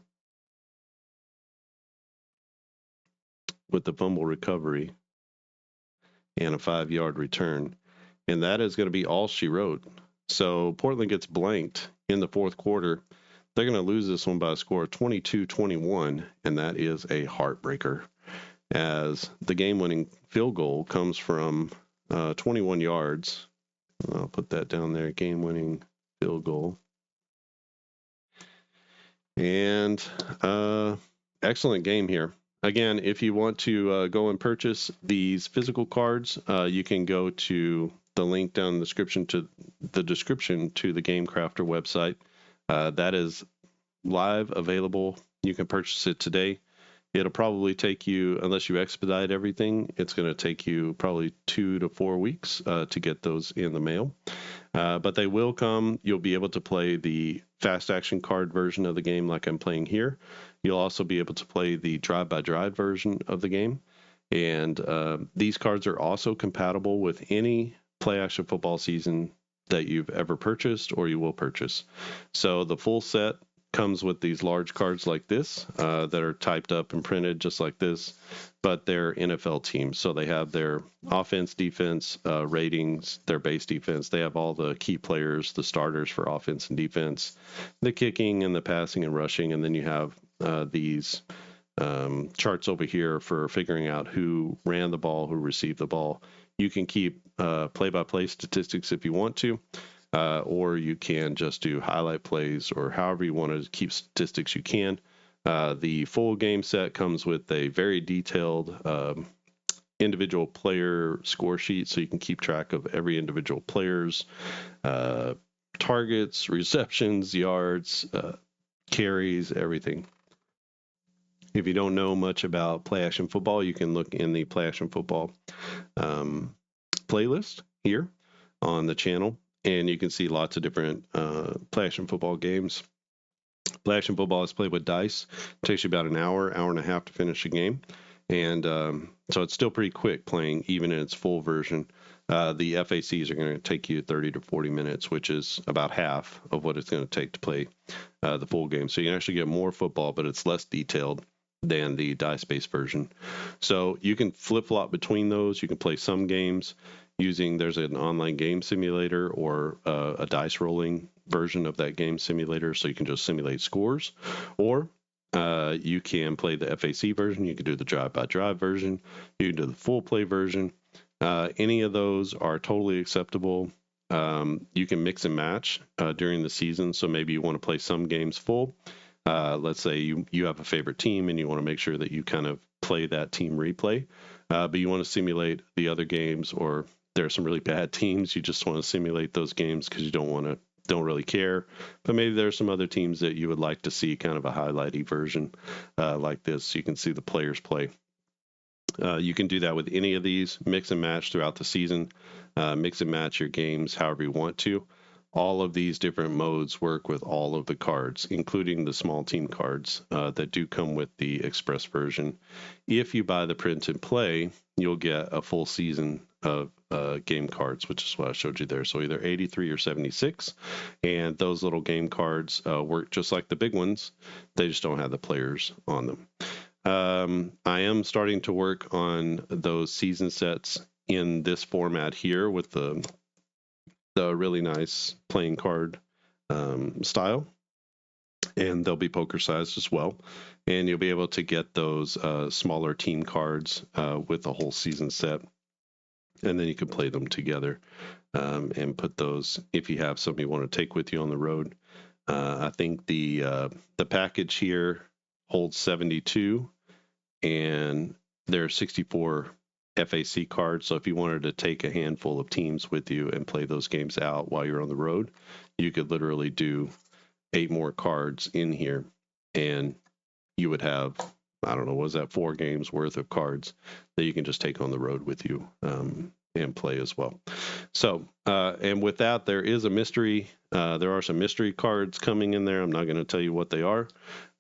with the fumble recovery and a 5-yard return. And that is going to be all she wrote. So Portland gets blanked in the fourth quarter. They're going to lose this one by a score of 22-21, and that is a heartbreaker, as the game-winning field goal comes from 21 yards. I'll put that down there, game-winning field goal. And excellent game here. Again, if you want to go and purchase these physical cards, you can go to the link down in the description to the Game Crafter website. That is live, available. You can purchase it today. It'll probably take you, unless you expedite everything, it's going to take you probably 2 to 4 weeks to get those in the mail. But they will come. You'll be able to play the fast action card version of the game like I'm playing here. You'll also be able to play the drive-by-drive version of the game. And these cards are also compatible with any play action football season that you've ever purchased or you will purchase. So the full set comes with these large cards like this that are typed up and printed just like this, but they're NFL teams. So they have their offense, defense ratings, their base defense. They have all the key players, the starters for offense and defense, the kicking and the passing and rushing. And then you have these charts over here for figuring out who ran the ball, who received the ball. You can keep play-by-play statistics if you want to. Or you can just do highlight plays, or however you want to keep statistics, you can. The full game set comes with a very detailed individual player score sheet, so you can keep track of every individual player's targets, receptions, yards, carries, everything. If you don't know much about play action football, you can look in the play action football playlist here on the channel. And you can see lots of different play action football games. Play action football is played with dice. It takes you about an hour and a half to finish a game. And so it's still pretty quick playing, even in its full version. The FACs are going to take you 30 to 40 minutes, which is about half of what it's going to take to play the full game. So you can actually get more football, but it's less detailed than the dice-based version. So you can flip-flop between those. You can play some games there's an online game simulator or a dice rolling version of that game simulator, so you can just simulate scores. Or You can play the FAC version. You can do the drive-by-drive version. You can do the full play version. Any of those are totally acceptable. You can mix and match during the season. So maybe you want to play some games full. Let's say you have a favorite team and you want to make sure that you kind of play that team replay, but you want to simulate the other games, or there are some really bad teams. You just want to simulate those games because you don't really care. But maybe there are some other teams that you would like to see kind of a highlighty version like this, so you can see the players play. You can do that with any of these, mix and match throughout the season, mix and match your games however you want to. All of these different modes work with all of the cards, including the small team cards that do come with the Express version. If you buy the print and play, you'll get a full season of game cards, which is what I showed you there. So either 83 or 76. And those little game cards work just like the big ones. They just don't have the players on them. I am starting to work on those season sets in this format here with the really nice playing card style, and they'll be poker sized as well, and you'll be able to get those smaller team cards with the whole season set, and then you can play them together and put those, if you have some you want to take with you on the road. I think the package here holds 72, and there are 64 FAC cards. So if you wanted to take a handful of teams with you and play those games out while you're on the road, you could literally do 8 more cards in here, and you would have, I don't know, was that 4 games worth of cards that you can just take on the road with you and play as well. So, and with that, there is a mystery. There are some mystery cards coming in there. I'm not going to tell you what they are,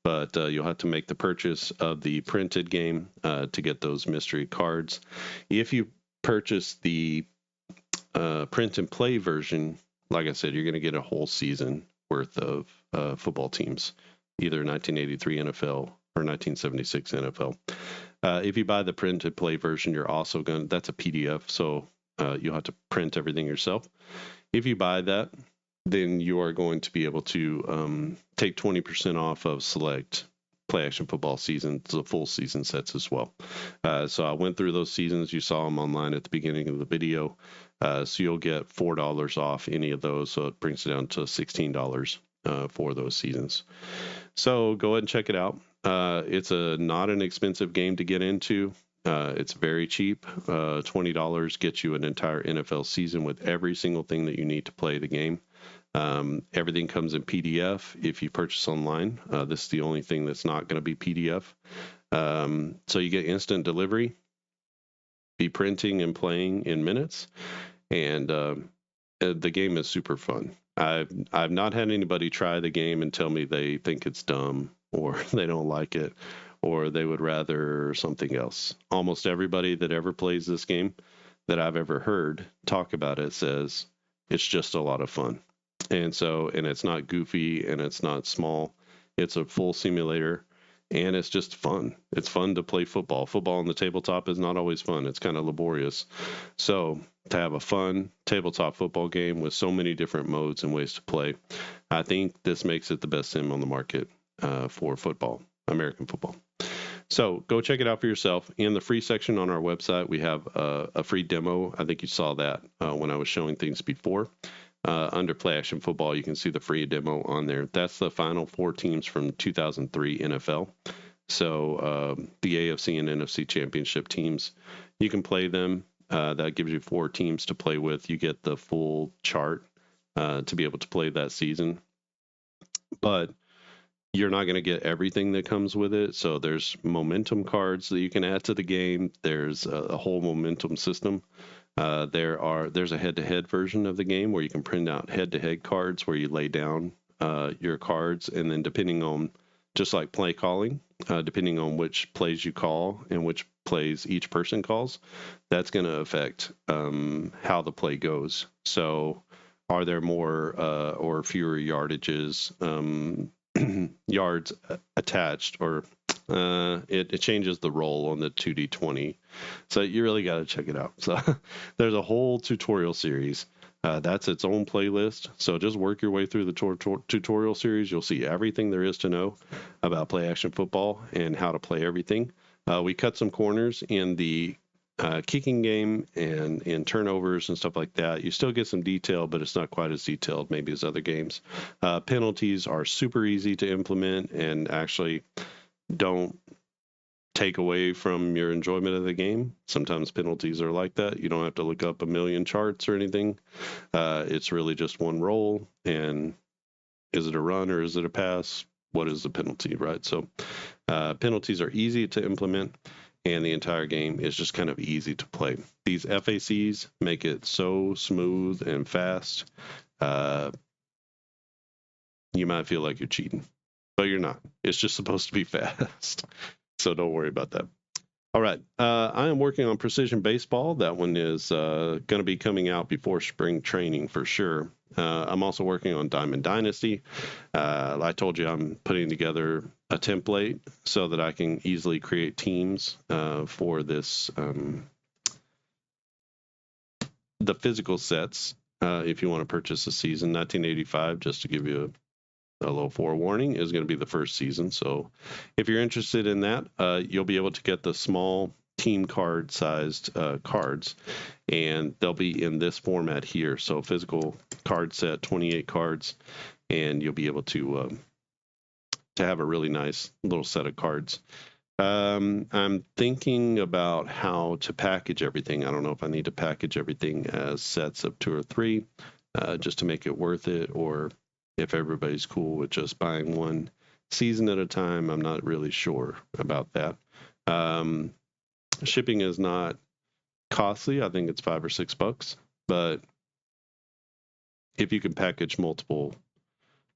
but you'll have to make the purchase of the printed game to get those mystery cards. If you purchase the print and play version, like I said, you're going to get a whole season worth of football teams, either 1983 NFL or 1976 NFL. If you buy the print and play version, you're also going to, that's a PDF, so you'll have to print everything yourself. If you buy that, then you are going to be able to take 20% off of select play action football seasons, the full season sets as well. So I went through those seasons. You saw them online at the beginning of the video. So you'll get $4 off any of those. So it brings it down to $16 for those seasons. So go ahead and check it out. It's not an expensive game to get into. It's very cheap. $20 gets you an entire NFL season with every single thing that you need to play the game. Everything comes in PDF if you purchase online. This is the only thing that's not going to be PDF. So you get instant delivery, be printing and playing in minutes, and the game is super fun. I've not had anybody try the game and tell me they think it's dumb or they don't like it or they would rather something else. Almost everybody that ever plays this game that I've ever heard talk about it says it's just a lot of fun. And it's not goofy and it's not small. It's a full simulator and it's just fun. It's fun to play football. Football on the tabletop is not always fun. It's kind of laborious. So to have a fun tabletop football game with so many different modes and ways to play, I think this makes it the best sim on the market for football, American football. So go check it out for yourself. In the free section on our website, we have a free demo. I think you saw that when I was showing things before. Under Play Action Football, you can see the free demo on there. That's the final 4 teams from 2003 NFL. So the AFC and NFC championship teams, you can play them. That gives you 4 teams to play with. You get the full chart to be able to play that season. But you're not going to get everything that comes with it. So there's momentum cards that you can add to the game. There's a whole momentum system. There's a head-to-head version of the game where you can print out head-to-head cards where you lay down your cards, and then depending on, just like play calling, depending on which plays you call and which plays each person calls, that's going to affect how the play goes. So are there more or fewer yardages, yards attached, or it changes the roll on the 2D20. So you really got to check it out. So there's a whole tutorial series That's its own playlist. So just work your way through the tutorial series. You'll see everything there is to know about play action football and how to play everything. We cut some corners in the kicking game and in turnovers and stuff like that. You still get some detail, but it's not quite as detailed maybe as other games. Penalties are super easy to implement and actually don't take away from your enjoyment of the game. Sometimes penalties are like that. You don't have to look up a million charts or anything. It's really just one roll, and is it a run or is it a pass? What is the penalty, right? So penalties are easy to implement, and the entire game is just kind of easy to play. These FACs make it so smooth and fast. You might feel like you're cheating, but you're not. It's just supposed to be fast. So don't worry about that. All right. I am working on Precision Baseball. That one is going to be coming out before spring training for sure. I'm also working on Diamond Dynasty. I told you I'm putting together a template so that I can easily create teams for this, the physical sets. If you want to purchase a season, 1985, just to give you a little forewarning, is going to be the first season. So if you're interested in that, you'll be able to get the small team card sized cards, and they'll be in this format here. So physical card set, 28 cards, and you'll be able to have a really nice little set of cards. I'm thinking about how to package everything. I don't know if I need to package everything as sets of 2 or 3 just to make it worth it, or if everybody's cool with just buying one season at a time. I'm not really sure about that. Shipping is not costly. I think it's $5 or $6, but if you can package multiple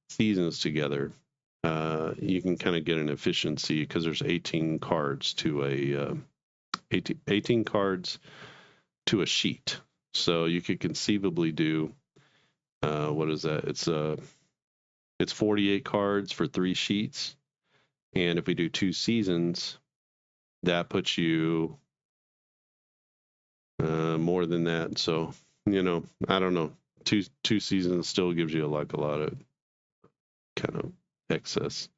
seasons together, you can kind of get an efficiency because there's 18 cards to a 18 cards to a sheet. So you could conceivably do what is that? It's 48 cards for 3 sheets. And if we do 2 seasons, that puts you more than that. So, I don't know. Two seasons still gives you like a lot of kind of excess.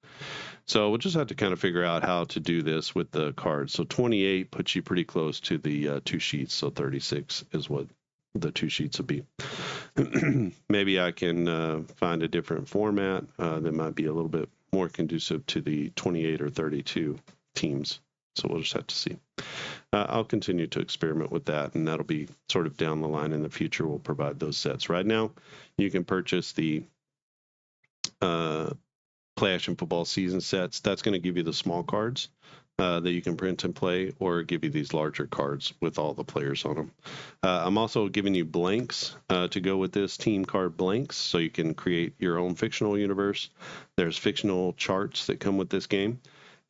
So we'll just have to kind of figure out how to do this with the cards. So 28 puts you pretty close to the 2 sheets. So 36 is what the 2 sheets would be. Maybe I can find a different format that might be a little bit more conducive to the 28 or 32 teams. So we'll just have to see. I'll continue to experiment with that, and that'll be sort of down the line in the future. We'll provide those sets. Right now, you can purchase the play action football season sets. That's going to give you the small cards that you can print and play, or give you these larger cards with all the players on them. I'm also giving you blanks to go with this, team card blanks, so you can create your own fictional universe. There's fictional charts that come with this game.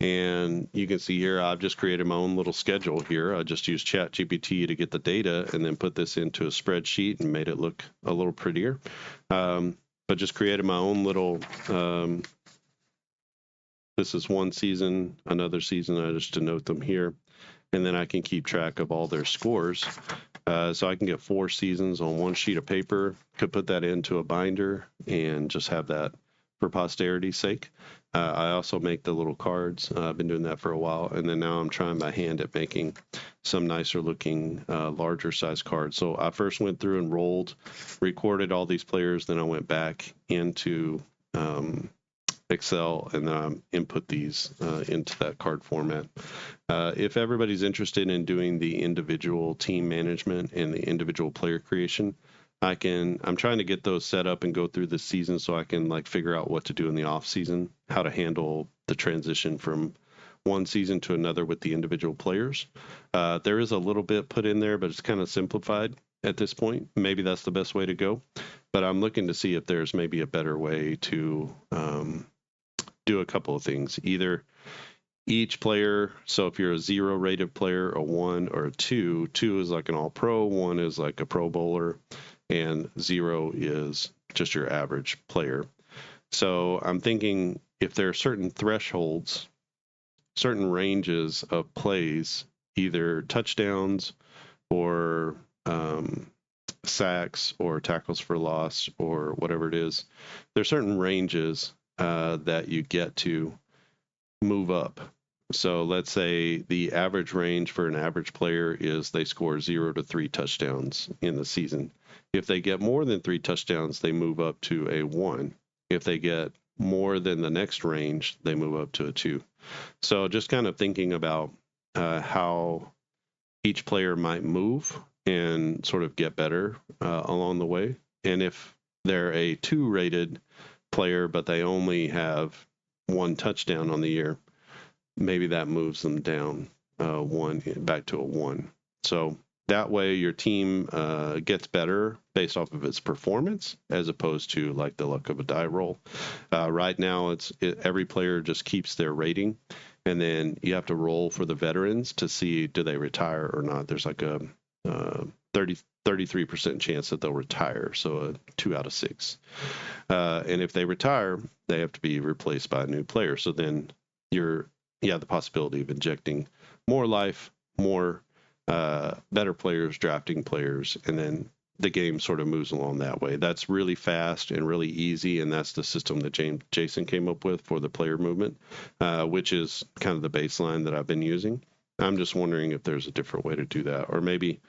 And you can see here, I've just created my own little schedule here. I just used ChatGPT to get the data and then put this into a spreadsheet and made it look a little prettier. But just created my own little, this is one season, another season, I just denote them here. And then I can keep track of all their scores. So I can get 4 seasons on one sheet of paper, could put that into a binder and just have that for posterity's sake. I also make the little cards. I've been doing that for a while, and then now I'm trying by hand at making some nicer looking, larger size cards. So I first went through and recorded all these players, then I went back into Excel, and then I input these into that card format. If everybody's interested in doing the individual team management and the individual player creation, I'm trying to get those set up and go through the season so I can like figure out what to do in the off season, how to handle the transition from one season to another with the individual players. There is a little bit put in there, but it's kind of simplified at this point. Maybe that's the best way to go, but I'm looking to see if there's maybe a better way to do a couple of things. Either each player, so if you're a 0 rated player, a 1 or a 2 is like an all pro, 1 is like a pro bowler, and 0 is just your average player. So I'm thinking if there are certain thresholds, certain ranges of plays, either touchdowns or sacks or tackles for loss or whatever it is, there's certain ranges that you get to move up. So let's say the average range for an average player is they score 0 to 3 touchdowns in the season. If they get more than 3 touchdowns, they move up to a 1. If they get more than the next range, they move up to a 2. So just kind of thinking about how each player might move and sort of get better along the way. And if they're a 2 rated player, but they only have 1 touchdown on the year, maybe that moves them down 1 back to a 1. So that way your team gets better based off of its performance as opposed to like the luck of a die roll. Right now, every player just keeps their rating, and then you have to roll for the veterans to see do they retire or not. There's like a 33% chance that they'll retire, so a 2 out of 6. And if they retire, they have to be replaced by a new player. So then you have the possibility of injecting more life, more better players, drafting players, and then the game sort of moves along that way. That's really fast and really easy, and that's the system that Jason came up with for the player movement, which is kind of the baseline that I've been using. I'm just wondering if there's a different way to do that, or maybe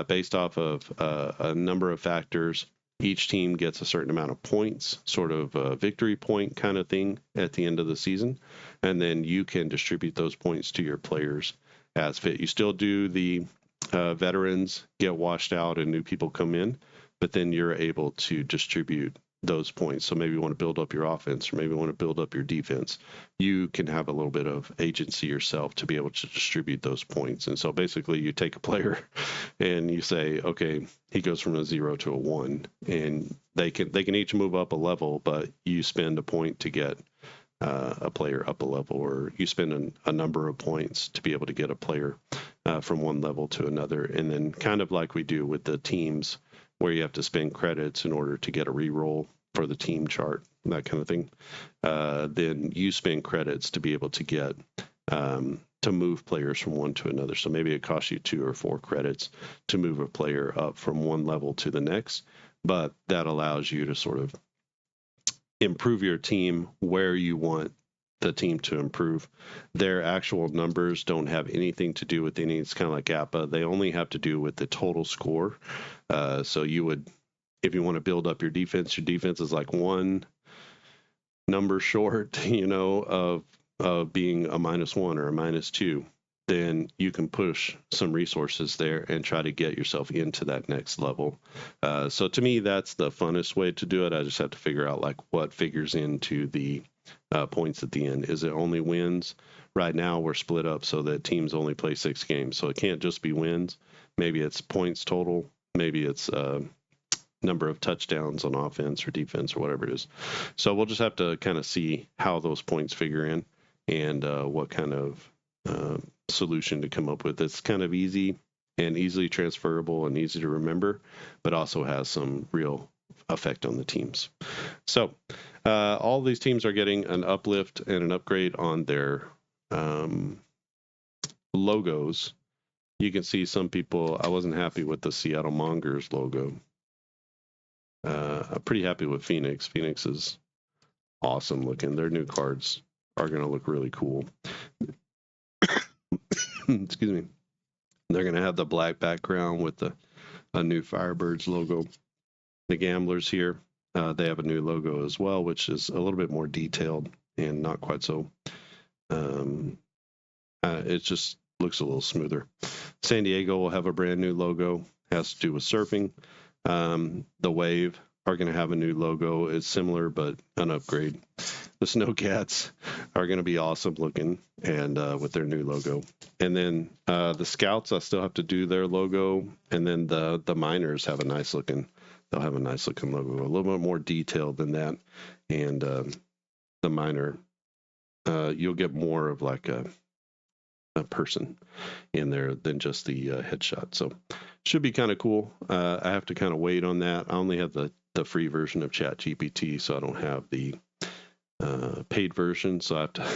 based off of a number of factors, each team gets a certain amount of points, sort of a victory point kind of thing at the end of the season, and then you can distribute those points to your players as fit. You still do the veterans get washed out and new people come in, but then you're able to distribute those points. So maybe you want to build up your offense, or maybe you want to build up your defense. You can have a little bit of agency yourself to be able to distribute those points. And so basically you take a player and you say, okay, he goes from a 0 to a 1, and they can each move up a level, but you spend a point to get a player up a level, or you spend a number of points to be able to get a player from one level to another. And then kind of like we do with the teams, where you have to spend credits in order to get a reroll for the team chart, that kind of thing. Then you spend credits to be able to get to move players from one to another. So maybe it costs you 2 or 4 credits to move a player up from one level to the next, but that allows you to sort of improve your team where you want the team to improve. Their actual numbers don't have anything to do with any. It's kind of like APA. They only have to do with the total score. So you would, if you want to build up your defense is like 1 number short, of being a -1 or a -2. Then you can push some resources there and try to get yourself into that next level. So to me, that's the funnest way to do it. I just have to figure out like what figures into the points at the end. Is it only wins? Right now we're split up so that teams only play 6 games. So it can't just be wins. Maybe it's points total. Maybe it's number of touchdowns on offense or defense or whatever it is. So we'll just have to kind of see how those points figure in and what kind of solution to come up with. It's kind of easy and easily transferable and easy to remember, but also has some real effect on the teams. So all these teams are getting an uplift and an upgrade on their logos. You can see some people, I wasn't happy with the Seattle Mongers logo. I'm pretty happy with Phoenix. Phoenix is awesome looking. Their new cards are going to look really cool. Excuse me. They're going to have the black background with a new Firebirds logo. The Gamblers here, they have a new logo as well, which is a little bit more detailed and not quite so. It just looks a little smoother. San Diego will have a brand new logo. Has to do with surfing. The Wave are going to have a new logo. It's similar, but an upgrade. The Snowcats are going to be awesome looking and with their new logo. And then the Scouts, I still have to do their logo. And then the Miners have a nice looking, they'll have a nice looking logo, a little bit more detailed than that. And the Miner, you'll get more of like a person in there than just the headshot. So should be kind of cool. I have to kind of wait on that. I only have the free version of ChatGPT, so I don't have the paid version. So I have to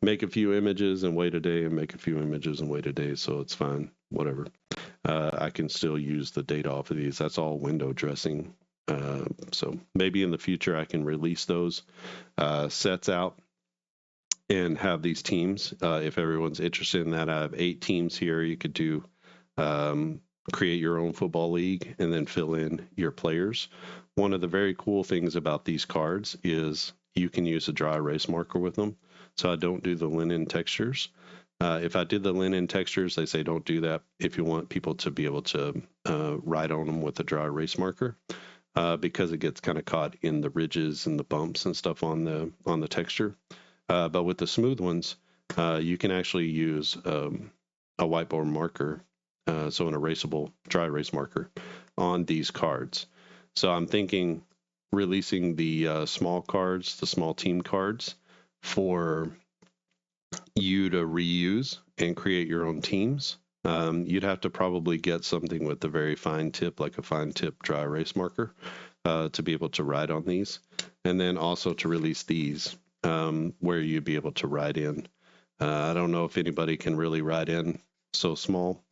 make a few images and wait a day and make a few images and wait a day. So it's fine, whatever. I can still use the data off of these. That's all window dressing. So maybe in the future I can release those sets out and have these teams. If everyone's interested in that, I have 8 teams here. You could do create your own football league and then fill in your players. One of the very cool things about these cards is you can use a dry erase marker with them. So I don't do the linen textures. If I did the linen textures, they say don't do that if you want people to be able to write on them with a dry erase marker, because it gets kind of caught in the ridges and the bumps and stuff on the texture. But with the smooth ones, you can actually use a whiteboard marker, so an erasable dry erase marker on these cards. So I'm thinking releasing the small cards, the small team cards, for you to reuse and create your own teams. You'd have to probably get something with a very fine tip, like a fine tip dry erase marker, to be able to write on these. And then also to release these, where you'd be able to write in. I don't know if anybody can really write in so small.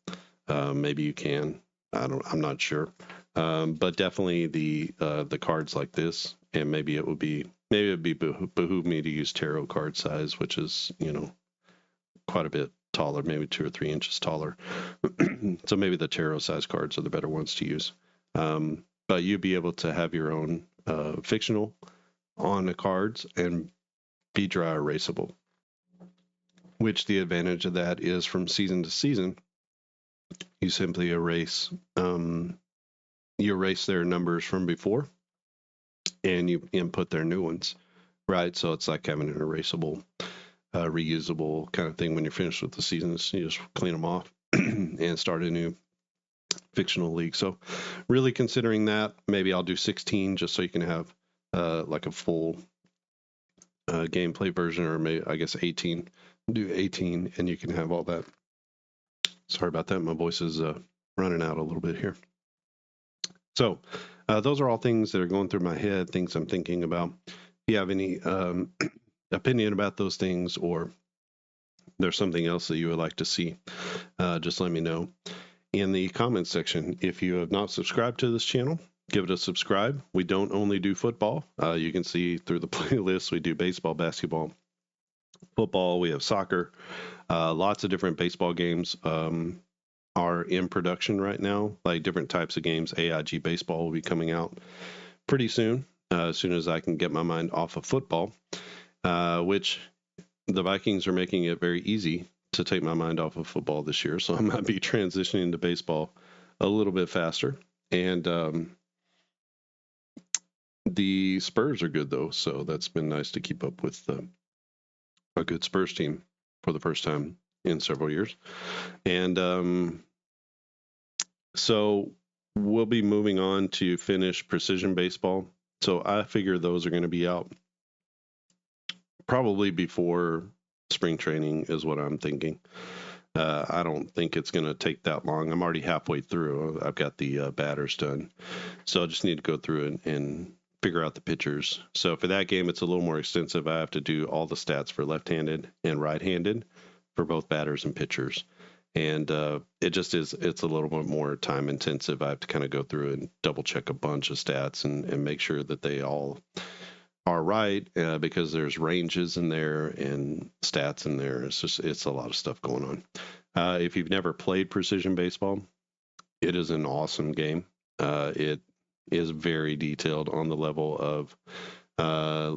Maybe you can. I'm not sure. But definitely the cards like this, and maybe it'd behoove me to use tarot card size, which is, quite a bit taller, maybe 2 or 3 inches taller. So maybe the tarot size cards are the better ones to use. But you'd be able to have your own fictional on the cards and be dry erasable, which the advantage of that is from season to season, you simply erase their numbers from before and you input their new ones, right? So it's like having an erasable, reusable kind of thing. When you're finished with the seasons, you just clean them off and start a new fictional league. So really considering that, maybe I'll do 16 just so you can have like a full gameplay version, or maybe I guess 18. Do 18 and you can have all that. Sorry about that. My voice is running out a little bit here. So those are all things that are going through my head, things I'm thinking about. If you have any opinion about those things, or there's something else that you would like to see, just let me know in the comments section. If you have not subscribed to this channel, give it a subscribe. We don't only do football. You can see through the playlist, we do baseball, basketball, football. We have soccer. Lots of different baseball games are in production right now, like different types of games. AIG baseball will be coming out pretty soon, as soon as I can get my mind off of football, which the Vikings are making it very easy to take my mind off of football this year. So I might be transitioning to baseball a little bit faster. And the Spurs are good, though. So that's been nice to keep up with a good Spurs team for the first time in several years. And so we'll be moving on to finish precision baseball. So I figure those are going to be out probably before spring training is what I'm thinking. I don't think it's going to take that long. I'm already halfway through. I've got the batters done. So I just need to go through and figure out the pitchers. So for that game, it's a little more extensive. I have to do all the stats for left-handed and right-handed for both batters and pitchers. And it's a little bit more time intensive. I have to kind of go through and double check a bunch of stats and make sure that they all are right, because there's ranges in there and stats in there. It's a lot of stuff going on. If you've never played precision baseball, it is an awesome game. It is very detailed on the level of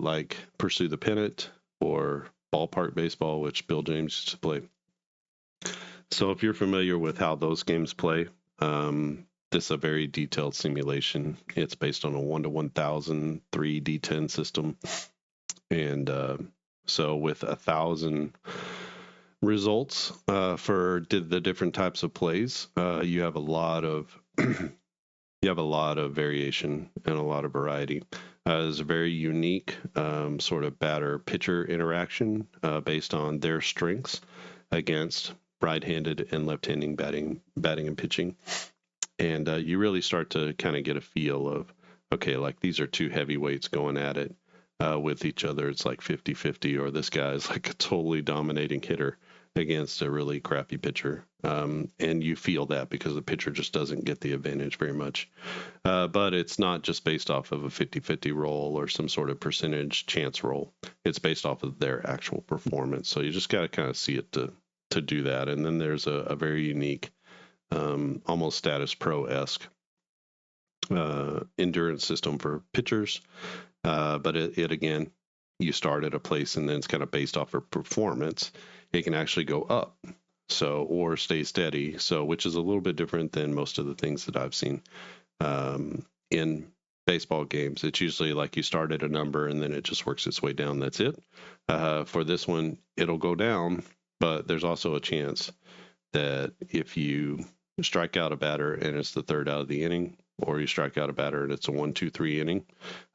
like Pursue the Pennant or Ballpark Baseball, which Bill James used to play. So if you're familiar with how those games play, this is a very detailed simulation. It's based on a 1:1000 3D10 system. And so with 1,000 results for the different types of plays, you have a lot of variation and a lot of variety. It's a very unique sort of batter-pitcher interaction based on their strengths against right-handed and left-handed batting and pitching. And you really start to kind of get a feel of, okay, like these are two heavyweights going at it with each other. It's like 50-50, or this guy is like a totally dominating hitter against a really crappy pitcher. And you feel that because the pitcher just doesn't get the advantage very much. But it's not just based off of a 50-50 roll or some sort of percentage chance roll. It's based off of their actual performance. So you just got to kind of see it to do that. And then there's a very unique, almost status pro-esque endurance system for pitchers. But it again, you start at a place and then it's kind of based off of performance. It can actually go up, so, or stay steady. So, which is a little bit different than most of the things that I've seen in baseball games. It's usually like you start at a number and then it just works its way down. That's it. For this one, it'll go down, but there's also a chance that if you strike out a batter and it's the third out of the inning, or you strike out a batter and it's a 1-2-3 inning,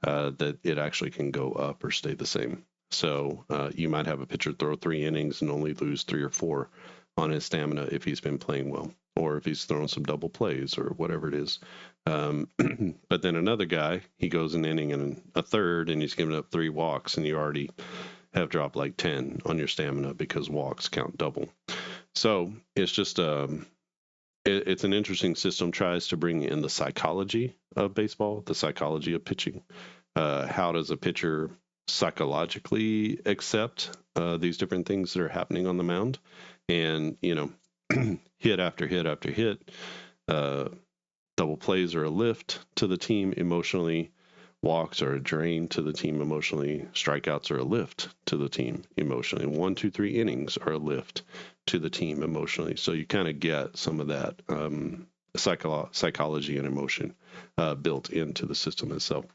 that it actually can go up or stay the same. So you might have a pitcher throw 3 innings and only lose 3 or 4 on his stamina if he's been playing well, or if he's throwing some double plays or whatever it is. But then another guy, he goes an inning and a third and he's giving up 3 walks and you already have dropped like 10 on your stamina because walks count double. So it's just it's an interesting system. Tries to bring in the psychology of baseball, the psychology of pitching. How does a pitcher psychologically accept these different things that are happening on the mound? And, hit after hit after hit, double plays are a lift to the team emotionally. Walks are a drain to the team emotionally. Strikeouts are a lift to the team emotionally. 1, 2, 3 innings are a lift to the team emotionally. So you kind of get some of that psychology and emotion built into the system itself.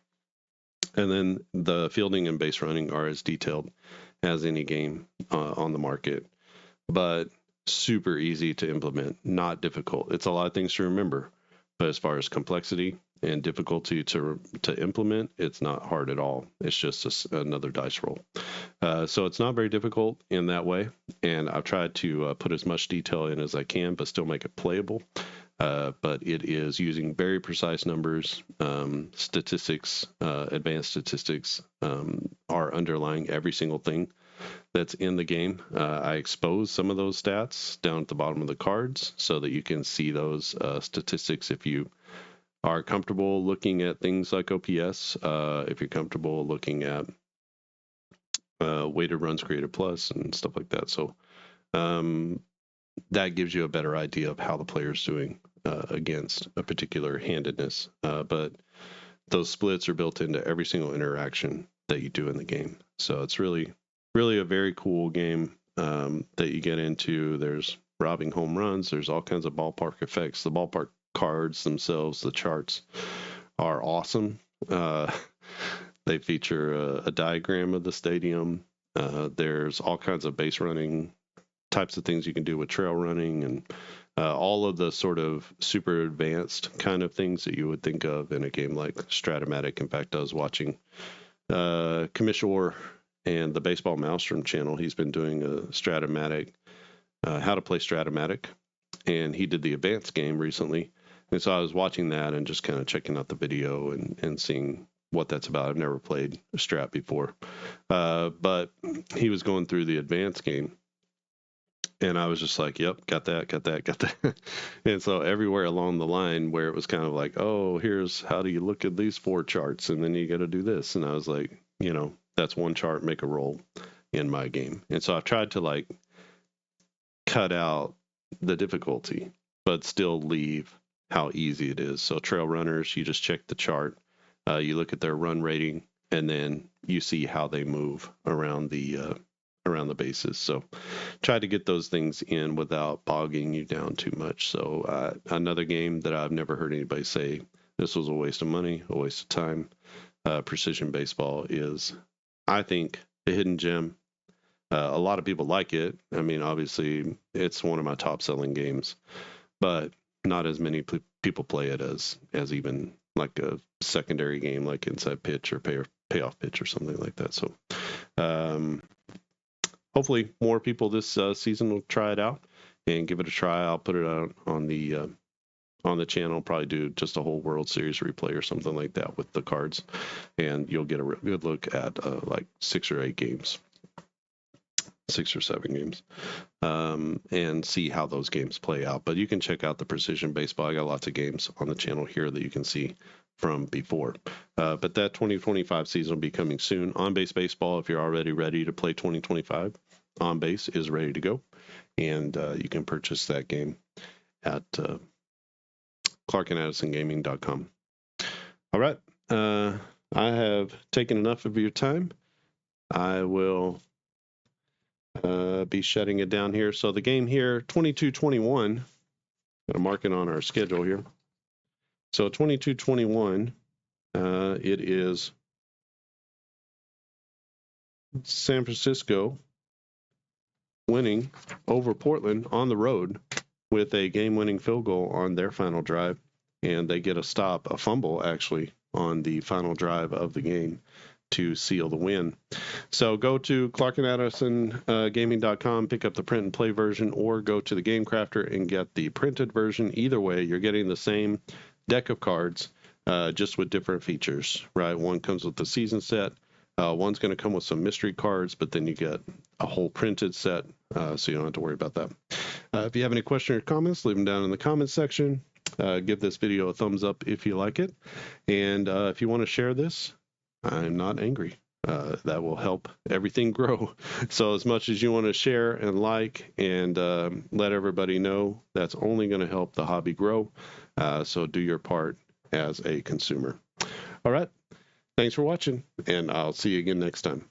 And then the fielding and base running are as detailed as any game on the market, but super easy to implement, not difficult. It's a lot of things to remember, but as far as complexity and difficulty to implement, it's not hard at all. It's just another dice roll. So it's not very difficult in that way. And I've tried to put as much detail in as I can, but still make it playable. But it is using very precise numbers. Statistics, advanced statistics are underlying every single thing that's in the game. I expose some of those stats down at the bottom of the cards so that you can see those statistics if you are comfortable looking at things like OPS, if you're comfortable looking at weighted runs created plus and stuff like that. So that gives you a better idea of how the player's doing against a particular handedness. But those splits are built into every single interaction that you do in the game. So it's really, really a very cool game that you get into. There's robbing home runs. There's all kinds of ballpark effects. The ballpark cards themselves, the charts, are awesome. They feature a diagram of the stadium. There's all kinds of base running types of things you can do with trail running and all of the sort of super advanced kind of things that you would think of in a game like Stratomatic. In fact, I was watching Commissioner and the Baseball Maelstrom channel. He's been doing a Stratomatic, how to play Stratomatic, and he did the advanced game recently. And so I was watching that and just kind of checking out the video and seeing what that's about. I've never played Strat before. But he was going through the advanced game. And I was just like, yep, got that. And so everywhere along the line where it was kind of like, oh, here's how do you look at these 4 charts? And then you got to do this. And I was like, that's one chart, make a roll in my game. And so I've tried to like cut out the difficulty, but still leave how easy it is. So trail runners, you just check the chart, you look at their run rating, and then you see how they move around the bases. So try to get those things in without bogging you down too much. So another game that I've never heard anybody say this was a waste of money, a waste of time. Precision baseball is, I think, a hidden gem. A lot of people like it. I mean, obviously, it's one of my top selling games, but not as many people play it as even like a secondary game like Inside Pitch or Payoff Pitch or something like that. So hopefully more people this season will try it out and give it a try. I'll put it out on the channel, probably do just a whole World Series replay or something like that with the cards, and you'll get a good look at like 6 or 8 games. 6 or 7 games, and see how those games play out. But you can check out the Precision Baseball. I got lots of games on the channel here that you can see from before. But that 2025 season will be coming soon. On Base Baseball, if you're already ready to play 2025, On Base is ready to go. And you can purchase that game at clarkandaddisongaming.com. All right. I have taken enough of your time. I will be shutting it down here. So the game here, 22-21. Got to mark it on our schedule here. So 22-21, it is San Francisco winning over Portland on the road with a game-winning field goal on their final drive. And they get a fumble, actually, on the final drive of the game to seal the win. So go to clarkandaddisongaming.com, pick up the print and play version, or go to the Game Crafter and get the printed version. Either way, you're getting the same deck of cards, just with different features, right? One comes with the season set. One's going to come with some mystery cards, but then you get a whole printed set, so you don't have to worry about that. If you have any questions or comments, leave them down in the comments section. Give this video a thumbs up if you like it. And if you want to share this, I'm not angry. That will help everything grow. So as much as you want to share and like and let everybody know, that's only going to help the hobby grow. So do your part as a consumer. All right. Thanks for watching, and I'll see you again next time.